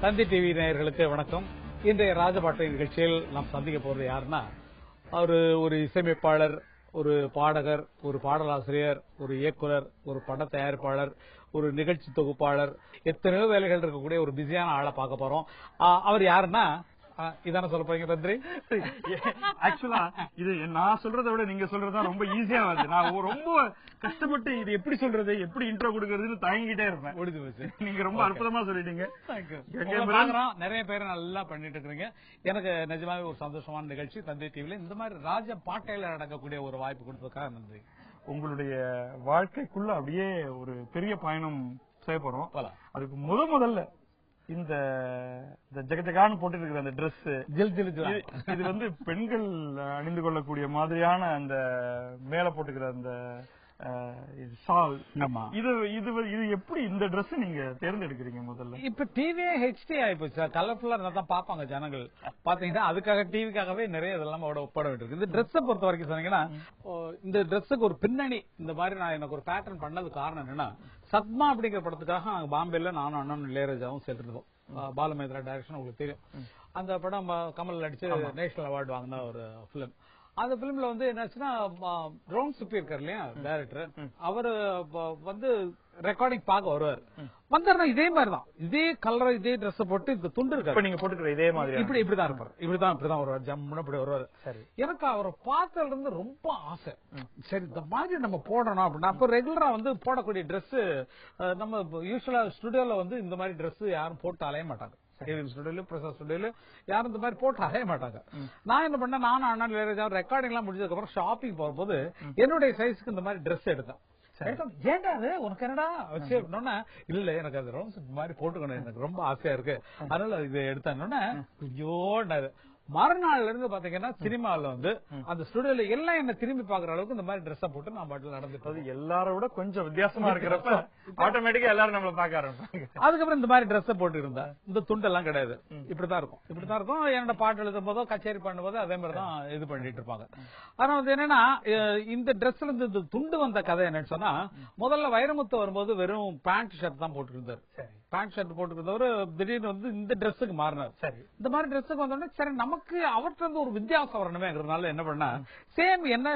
தந்தி TV நேயர்களுக்கு வணக்கம். இன்றைய ராஜபாட்டை நிகழ்ச்சியில் நாம் சந்திக்க போறது யாருன்னா, அவரு ஒரு இசையமைப்பாளர், ஒரு பாடகர், ஒரு பாடலாசிரியர், ஒரு இயக்குனர், ஒரு பட தயாரிப்பாளர், ஒரு நிகழ்ச்சி தொகுப்பாளர், எத்தனையோ வேலைகள் இருக்கக்கூடிய ஒரு பிஸியான ஆளை பார்க்க போறோம். அவர் யாருன்னா, இதான சொல்ல போறீங்க தந்திரி? ஆக்சுவலா இது நான் சொல்றதை விட நீங்க சொல்றதுதான் ரொம்ப ஈஸியா வருது. நான் ரொம்ப கஷ்டப்பட்டு இது எப்படி சொல்றது, எப்படி இன்ட்ரோ கொடுக்கறதுன்னு தயங்கிட்டே இருப்பேன். முடிஞ்சு போச்சு. நீங்க ரொம்ப அற்புதமா சொல்லிட்டீங்க. நிறைய பேரை நல்லா பண்ணிட்டு இருக்கீங்க. எனக்கு நிஜமாவே ஒரு சந்தோஷமான நிகழ்ச்சி. தந்தை டிவில இந்த மாதிரி ராஜ பாட்டையில நடக்கக்கூடிய ஒரு வாய்ப்பு கொடுத்ததுக்காக நன்றி. உங்களுடைய வாழ்க்கைக்குள்ள அப்படியே ஒரு பெரிய பயணம் செய்ய போறோம். அதுக்கு முதல்ல இந்த ஜெகஜகான்னு போட்டு இருக்கிற அந்த டிரெஸ், இது வந்து பெண்கள் அணிந்து கொள்ளக்கூடிய மாதிரியான அந்த மேல போட்டுக்கிற அந்த ஷால், இது எப்படி இந்த டிரெஸ் நீங்க தேர்ந்தெடுக்கிறீங்க? முதல்ல இப்ப டிவியே ஹெச்டி ஆயிப்போச்சு, கலர்ஃபுல்லா தான் பாப்பாங்க ஜனங்கள். பாத்தீங்கன்னா அதுக்காக டிவிக்காகவே நிறைய இதெல்லாம் ஒப்பட வேண்டியிருக்கு. இந்த டிரெஸ் பொறுத்த வரைக்கும் சொன்னீங்கன்னா, இந்த டிரெஸ்ஸுக்கு ஒரு பின்னணி இந்த மாதிரி நான் எனக்கு ஒரு பேட்டர்ன் பண்ணது காரணம் என்னன்னா, சத்மா அப்படிங்கிற படத்துக்காக நாங்க பாம்பேல நானும் அண்ணன் இளையராஜாவும் சேர்த்துருந்தோம். பாலுமேந்திரா டைரக்ஷன் உங்களுக்கு தெரியும். அந்த படம் கமல் அடிச்சு நேஷனல் அவார்டு வாங்கின ஒரு பிலிம். அந்த பிலிம்ல வந்து என்னாச்சுன்னா, ரோன் சுப்பி இருக்காரு இல்லையா டைரக்டர், அவரு வந்து ரெக்கார்டிங் பார்க்க வருவார். வந்தாருன்னா இதே மாதிரிதான், இதே கலர், இதே ட்ரெஸ் போட்டு இந்த துண்டு இருக்கு நீங்க போட்டுக்கிற இதே மாதிரி இப்படிதான் இருப்பாரு. இப்படிதான் வருவார், ஜம்முன்னு இப்படி வருவாரு. எனக்கு அவரை பார்த்ததுல இருந்து ரொம்ப ஆசை. சரி, இந்த மாதிரி நம்ம போடணும் அப்படின்னா, அப்ப ரெகுலரா வந்து போடக்கூடிய ட்ரெஸ், நம்ம யூஸ்வலா ஸ்டுடியோல வந்து இந்த மாதிரி ட்ரெஸ் யாரும் போட்டு அலைய மாட்டாங்க. ஸ்டுடியோல யாரும் இந்த மாதிரி போட்டு அலைய மாட்டாங்க. நான் என்ன பண்ணேன், நானும் அண்ணா இளையராஜா ரெக்கார்டிங் எல்லாம் முடிஞ்சதுக்கு அப்புறம் ஷாப்பிங் போகும்போது என்னுடைய சைஸ்க்கு இந்த மாதிரி ட்ரெஸ் எடுத்தேன். ஏன்டா அது உனக்கு என்னடா வச்சு அப்படின்னா, இல்ல எனக்கு அது ரொம்ப மாதிரி போட்டுக்கணும், எனக்கு ரொம்ப ஆசையா இருக்கு, அதனால இது எடுத்தேன்னா ஐயோடாது. மறுநாள்ல இருந்து பாத்தீங்கன்னா சினிமாவில் வந்து அந்த ஸ்டுடியோல எல்லாம் என்ன திரும்பி பாக்குற அளவுக்கு இந்த மாதிரி ட்ரெஸ் போட்டு நான் பாட்டில் நடந்துட்டு, எல்லாரோட கொஞ்சம் வித்தியாசமா இருக்கிறப்ப ஆட்டோமேட்டிக்கா எல்லாரும் நம்மள பாக்க ஆரம்பிப்பாங்க. அதுக்கப்புறம் இந்த மாதிரி ட்ரெஸ் போட்டு இருந்தா இந்த துண்டெல்லாம் கிடையாது, இப்படிதான் இருக்கும். என்னோட பாட்டு எழுதும் போதோ கச்சேரி பண்ணும் போதோ அதே மாதிரிதான் இது பண்ணிட்டு இருப்பாங்க. ஆனா வந்து என்னன்னா, இந்த ட்ரெஸ்ல இருந்து இந்த துண்டு வந்த கதை என்னன்னு சொன்னா, முதல்ல வைரமுத்து வரும்போது வெறும் பேண்ட் ஷர்ட் தான் போட்டு இருந்தாரு. பேண்ட் ஷர்ட் போட்டுக்கிறதவரு திடீர்னு வந்து இந்த ட்ரெஸ்ஸுக்கு மாறினார். சரி, இந்த மாதிரி ட்ரெஸ்ஸுக்கு வந்தோடனே சரி நமக்கு அவர்கிட்ட இருந்து ஒரு வித்தியாசம் வரணுமேங்கிறதுனால என்ன பண்ணா, சேம் என்ன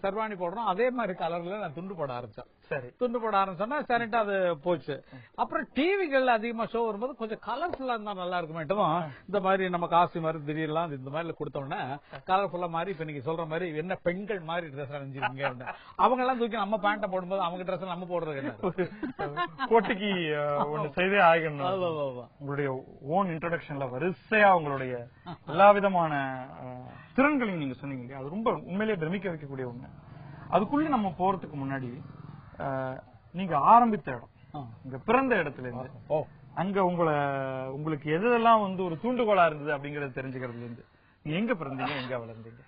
சர்வாணி போடுறோம் அதே மாதிரி கலர்ல நான் துண்டு போட ஆரம்பிச்சேன். சரி, துண்டு போட ஆரம்பிச்சோன்னா சரிட்டு அது போச்சு. அப்புறம் டிவிகள்ல அதிகமா ஷோ வரும்போது கொஞ்சம் கலர்ஃபுல்லா இருந்தா நல்லா இருக்குமேட்டும், இந்த மாதிரி நம்ம காசு மாதிரி திடீர்லாம் இந்த மாதிரி கொடுத்தோம்னா கலர்ஃபுல்லா மாதிரி, இப்ப நீங்க சொல்ற மாதிரி என்ன பெண்கள் மாதிரி ட்ரெஸ் அணிஞ்சிருக்கீங்க, அவங்க எல்லாம் தூக்கி நம்ம பேண்ட போடும்போது அவங்க ட்ரெஸ் நம்ம போடுறது என்ன போட்டிக்கு செய்தே ஆகணும். உங்களுடைய ஓன் இன்ட்ரோடக்ஷன்ல வரிசையா உங்களுடைய எல்லா விதமான திறன்களையும் நீங்க சொன்னீங்க. அது ரொம்ப உண்மையிலேயே பிரமிக்க வைக்கக்கூடிய ஒண்ணு. அதுக்குள்ள நம்ம போறதுக்கு முன்னாடி, நீங்க ஆரம்பித்த இடம், இங்க பிறந்த இடத்துல இருந்து அங்க உங்களுக்கு எதெல்லாம் வந்து ஒரு தூண்டுகோலா இருந்தது அப்படிங்கறத தெரிஞ்சுக்கிறதுல இருந்து, எங்க பிறந்தீங்க, எங்க வளர்ந்தீங்க?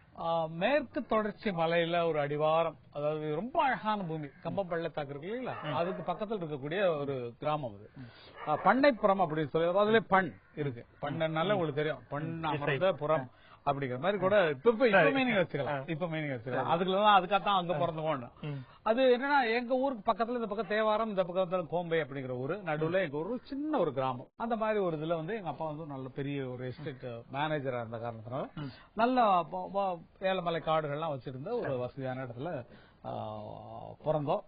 மேற்கு தொடர்ச்சி மலையில ஒரு அடிவாரம், அதாவது ரொம்ப அழகான பூமி, கம்பம் பள்ளத்தாக்கு இருக்கு இல்லைங்களா, அதுக்கு பக்கத்தில் இருக்கக்கூடிய ஒரு கிராமம் அது. பண்ணைப்புறம் அப்படின்னு சொல்லி, அதுல பண் இருக்கு. பண்ணனால உங்களுக்கு தெரியும், பண் அமர்ந்த புறம் அப்படிங்கிற மாதிரி கூட இப்ப மீனிங் வச்சுக்கலாம். அதுக்குள்ளதான் அதுக்காகத்தான் அங்க பிறந்தோம். அது என்னன்னா, எங்க ஊருக்கு பக்கத்துல இந்த பக்கம் தேவாரம், இந்த பக்கத்துல கோம்பை அப்படிங்கிற ஊரு, நடுவுல எங்க ஊரு சின்ன ஒரு கிராமம். அந்த மாதிரி ஒரு இதுல வந்து எங்க அப்பா வந்து நல்ல பெரிய ஒரு எஸ்டேட் மேனேஜரா இருந்த காரணத்தினால நல்ல ஏலமலை காடுகள்லாம் வச்சிருந்த ஒரு வசதியான இடத்துல பிறந்தோம்.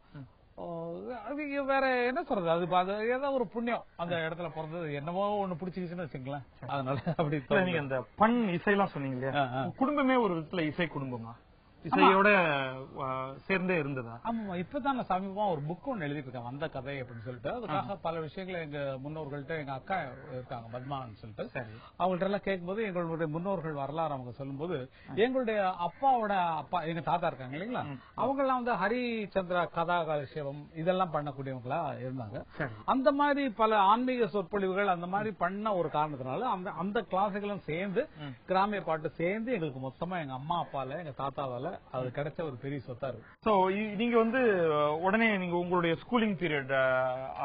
வேற என்ன சொல்றது, அது ஏதோ ஒரு புண்ணியம், அந்த இடத்துல பிறந்தது என்னமோ ஒண்ணு பிடிச்சிக்கிச்சுன்னு வச்சுங்களேன். அதனால அப்படி நீங்க அந்த பண் இசையெல்லாம் சொன்னீங்க இல்லையா, குடும்பமே ஒரு விதத்துல இசை குடும்பமா, இசையோட சேர்ந்தே இருந்ததா? ஆமா, இப்பதான் நான் சமீபமா ஒரு புக் ஒன்னு எழுதிட்டு இருக்கேன், வந்த கதை அப்படின்னு சொல்லிட்டு. அதுக்காக பல விஷயங்களை எங்க முன்னோர்கள்ட்ட, எங்க அக்கா இருக்காங்க பத்மான்னு சொல்லிட்டு, அவங்கள்ட்ட எல்லாம் கேட்கும்போது எங்களுடைய முன்னோர்கள் வரலாறு அவங்க சொல்லும் போது, எங்களுடைய அப்பாவோட அப்பா, எங்க தாத்தா இருக்காங்க இல்லைங்களா, அவங்க எல்லாம் வந்து ஹரிச்சந்திரா கதா காலட்சேபம் இதெல்லாம் பண்ணக்கூடியவங்களா இருந்தாங்க. அந்த மாதிரி பல ஆன்மீக சொற்பொழிவுகள் அந்த மாதிரி பண்ண ஒரு காரணத்தினால அந்த கிளாஸுகளும் சேர்ந்து, கிராமிய பாட்டு சேர்ந்து எங்களுக்கு மொத்தமா எங்க அம்மா அப்பால எங்க தாத்தாவால அது கிடைச்ச ஒரு பெரிய சொத்தா இருக்கு. சோ நீங்க வந்து உடனே நீங்க உங்களுடைய ஸ்கூலிங் பீரியட்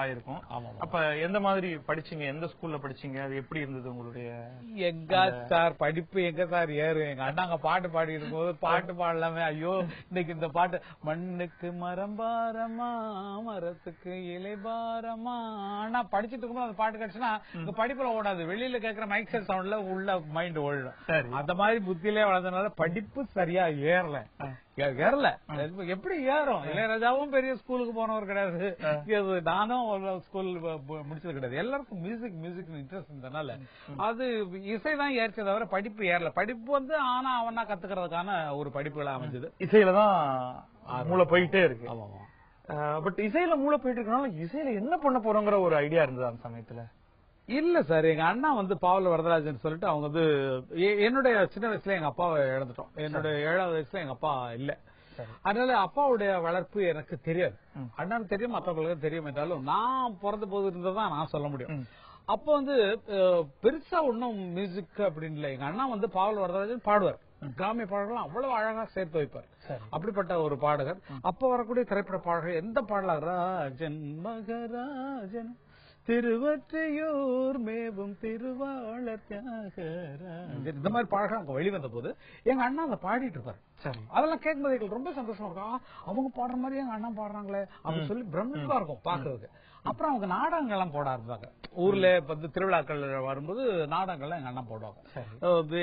ஆயிருக்கும். அப்ப எந்த மாதிரி படிச்சீங்க, எந்த ஸ்கூல்ல படிச்சீங்க, அது எப்படி இருந்தது உங்களுடைய? எங்க சார் படிப்பு எங்க சார் ஏறும். எங்க அண்ணாங்க பாட்டு பாடி இருக்கும்போது பாட்டு பாடலாமே, ஐயோ இன்னைக்கு இந்த பாட்டு மண்ணுக்கு மரம் பாரமா மரத்துக்கு இலை பாரமா. ஆனா படிச்சுட்டு இருக்கும்போது அந்த பாட்டு கிடைச்சுன்னா இந்த படிப்புல ஓடாது, வெளியில கேட்கிற மைக் செட் சவுண்ட்ல உள்ள மைண்ட் ஓடிடும். அந்த மாதிரி புத்தியிலே வளர்ந்ததுனால படிப்பு சரியா ஏறல. எப்படி ஏறும்? இளையராஜாவும் பெரிய ஸ்கூலுக்கு போனவர் கிடையாது, நானும் ஸ்கூல் முடிச்சது கிடையாது. எல்லாருக்கும் மியூசிக் இன்ட்ரெஸ்ட் இருந்ததுனால அது இசைதான் ஏறிச்ச தவிர படிப்பு ஏறல. படிப்பு வந்து ஆனா அவனா கத்துக்கிறதுக்கான ஒரு படிப்புகளா அமைஞ்சது. இசையிலதான் மூளை போயிட்டே இருக்கு. பட் இசையில மூளை போயிட்டு இருக்கனால இசையில என்ன பண்ண போறோங்கிற ஒரு ஐடியா இருந்தது அந்த சமயத்துல? இல்ல சார், எங்க அண்ணா வந்து பாவல வரதராஜன் சொல்லிட்டு அவங்க வந்து என்னுடைய சின்ன வயசுல எங்க அப்பாவை இழந்துட்டோம். என்னுடைய 7வது வயசுல எங்க அப்பா இல்ல. அதனால அப்பாவுடைய வளர்ப்பு எனக்கு தெரியாது. அண்ணனுக்கு தெரியும், மற்றவங்களுக்கு தெரியும். என்றாலும் நான் பிறந்த போது இருந்ததான் நான் சொல்ல முடியும். அப்ப வந்து பெருசா ஒன்னும் மியூசிக் அப்படின்னு இல்ல. எங்க அண்ணா வந்து பாவல வரதராஜன் பாடுவார், கிராமிய பாடல்கள் அவ்வளவு அழகா சேர்த்து வைப்பார். அப்படிப்பட்ட ஒரு பாடகர். அப்ப வரக்கூடிய திரைப்பட பாடல்கள் எந்த பாடலா, ராஜன் மகராஜன் திருவற்றையூர் மேவும் திருவாளர் தியாகராஜன், இந்த மாதிரி பாடல்கள் அங்க வெளிவந்த போது எங்க அண்ணா அதை பாடிட்டு இருப்பாரு. அதெல்லாம் கேட்கும்போது எங்களுக்கு ரொம்ப சந்தோஷமா இருக்கும். அவங்க பாடுற மாதிரி எங்க அண்ணா பாடுறாங்களே அப்படின்னு சொல்லி பிரமிப்பா இருக்கும் பாக்குறதுக்கு. அப்புறம் அவங்க நாடகங்கள் எல்லாம் போட ஆரம்பிச்சாங்க. ஊர்ல வந்து திருவிழாக்கள் வரும்போது நாடகங்கள்லாம் எங்க அண்ணா போடுவாங்க.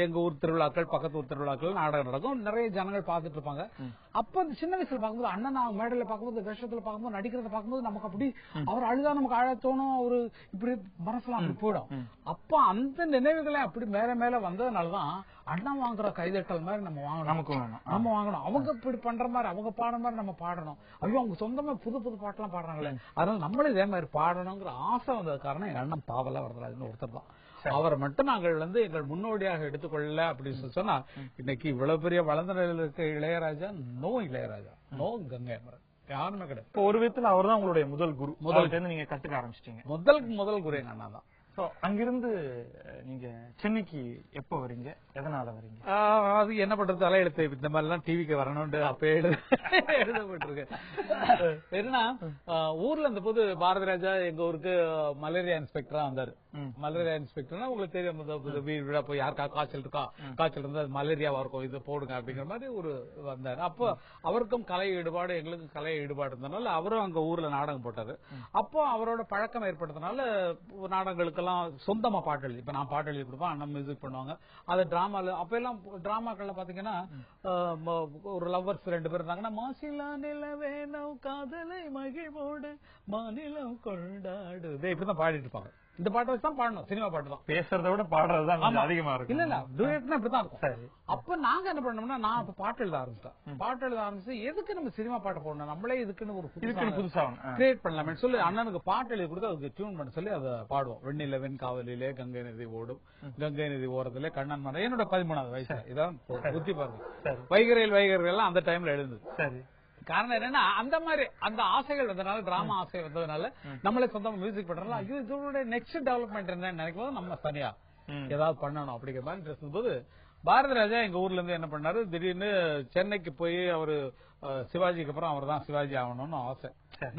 எங்க ஊர் திருவிழாக்கள், பக்கத்து ஊர் திருவிழாக்கள் நாடகம் நடக்கும், நிறைய ஜனங்கள் பாத்துட்டு இருப்பாங்க. அப்ப அந்த சின்ன வயசுல பாக்கும்போது அண்ணன் மேடையில பாக்கும்போது, வேஷத்துல பாக்கும்போது, நடிக்கிறத பாக்கும்போது நமக்கு அப்படி அவர் அழுதா நமக்கு அழ தோணும். ஒரு இப்படி மனசுலாம் அப்படி போயிடும். அப்ப அந்த நினைவுகளை அப்படி மேல மேல வந்ததுனாலதான் அண்ணா வாங்குற கைதட்டல் மாதிரி நம்ம வாங்கணும், நமக்கு வேணும், நம்ம வாங்கணும். அவங்க இப்படி பண்ற மாதிரி, அவங்க பாடுற மாதிரி நம்ம பாடணும். ஐயோ அவங்க சொந்தமா புது புது பாட்டெல்லாம் பாடுறாங்களே, அதனால நம்மளே இதே மாதிரி பாடணுங்கிற ஆசை வந்தது காரணம் எங்க அண்ணன் பாவல வரதராஜன் ஒருத்தர் தான். அவரை மட்டும் நாங்கள் வந்து எங்கள் முன்னோடியாக எடுத்துக்கொள்ள அப்படின்னு சொன்னா இன்னைக்கு இவ்வளவு பெரிய வளர்ந்த நிலையில் இருக்க இளையராஜா, நோ இளையராஜா, நோ கங்கை அமரன், யாருமே கிடையாது. ஒரு விதத்துல அவர் தான் உங்களுடைய முதல் குரு. முதல்ல நீங்க கத்துக்க ஆரம்பிச்சிட்டீங்க. முதல் குரு எங்க அண்ணா தான். அங்கிருந்து நீங்க சென்னைக்கு எப்ப வரீங்க, எதனால வரீங்க? அது என்ன பண்றது, தலையெழுத்து இந்த மாதிரி எல்லாம் டிவிக்கு வரணும்னு அப்ப எழுதப்பட்டிருக்கு. என்னன்னா ஊர்ல இருந்த போது பாரதி ராஜா எங்க ஊருக்கு மலேரியா இன்ஸ்பெக்டரா வந்தாரு. மலேரியா இன்ஸ்பெக்டர்னா உங்களுக்கு தெரியும், வீடு போய் யாருக்கா காய்ச்சல் இருக்கா, காய்ச்சல் இருந்தா மலேரியாவா இருக்கும், இது போடுங்க அப்படிங்கிற மாதிரி ஒரு வந்தாரு. அப்போ அவருக்கும் கலை ஈடுபாடு, எங்களுக்கும் கலை ஈடுபாடு இருந்ததுனால அவரும் அங்க ஊர்ல நாடகம் போட்டாரு. அப்போ அவரோட பழக்கம் ஏற்பட்டதுனால நாடகங்களுக்கு சொந்தமா பாட்டு எழுதி, இப்ப நான் பாட்டு எழுதி கொடுப்பேன், அண்ணன் மியூசிக் பண்ணுவாங்க. அது டிராமால அப்ப எல்லாம் டிராமாக்கள்ல பாத்தீங்கன்னா ஒரு லவ்வர்ஸ் 2 பேர் இருந்தாங்கன்னா, மாசிலா நிலவேனோ காதலை மகிழ்வோடு மாநிலம் கொண்டாடு, இப்படிதான் பாடிட்டு இருப்பாங்க. இந்த பாட்டை வச்சுதான் பாடணும், சினிமா பாட்டு தான். பேசுறத விட பாடுறதுதான் அதிகமா இருக்கும். இல்ல டூயட்னா இப்படிதான் இருக்கும். அப்ப நாங்க என்ன பண்ணோம்னா, நான் இப்ப பாட்டு எழுத ஆரம்பிச்சேன். பாட்டு எழுத ஆரம்பிச்சு எதுக்கு நம்ம சினிமா பாட்டு போடணும், நம்மளே இதுக்குன்னு ஒரு புதுசா கிரியேட் பண்ணலாமே சொல்லி அண்ணனுக்கு பாட்டு எழுதி கொடுத்து அதுக்கு டியூன் பண்ண சொல்லி அதை பாடுவோம். வெண்ணில வெண்காவலிலே கங்கை நதி ஓடும், கங்கை நதி ஓரத்திலே கண்ணன் மரம், என்னோட 13வது வயசு. இதான் புத்தி பாருங்க. வைகரையில் எல்லாம் அந்த டைம்ல எழுந்தது. காரணம் என்னன்னா அந்த மாதிரி அந்த ஆசைகள் வந்ததுனால, டிராமா ஆசை வந்ததுனால நம்மளே சொந்தமா மியூசிக் பண்றோம்ல, ஐயோ இதோட நெக்ஸ்ட் டெவலப்மெண்ட் என்னன்னு நினைக்கும் போது நம்ம தனியா ஏதாவது பண்ணணும் அப்படிங்கிற மாதிரி இருக்கும்போது பாரதி ராஜா எங்க ஊர்ல இருந்து என்ன பண்ணாரு, திடீர்னு சென்னைக்கு போய் அவரு சிவாஜிக்கு அப்புறம் அவர் தான் சிவாஜி ஆகணும்னு ஆசை,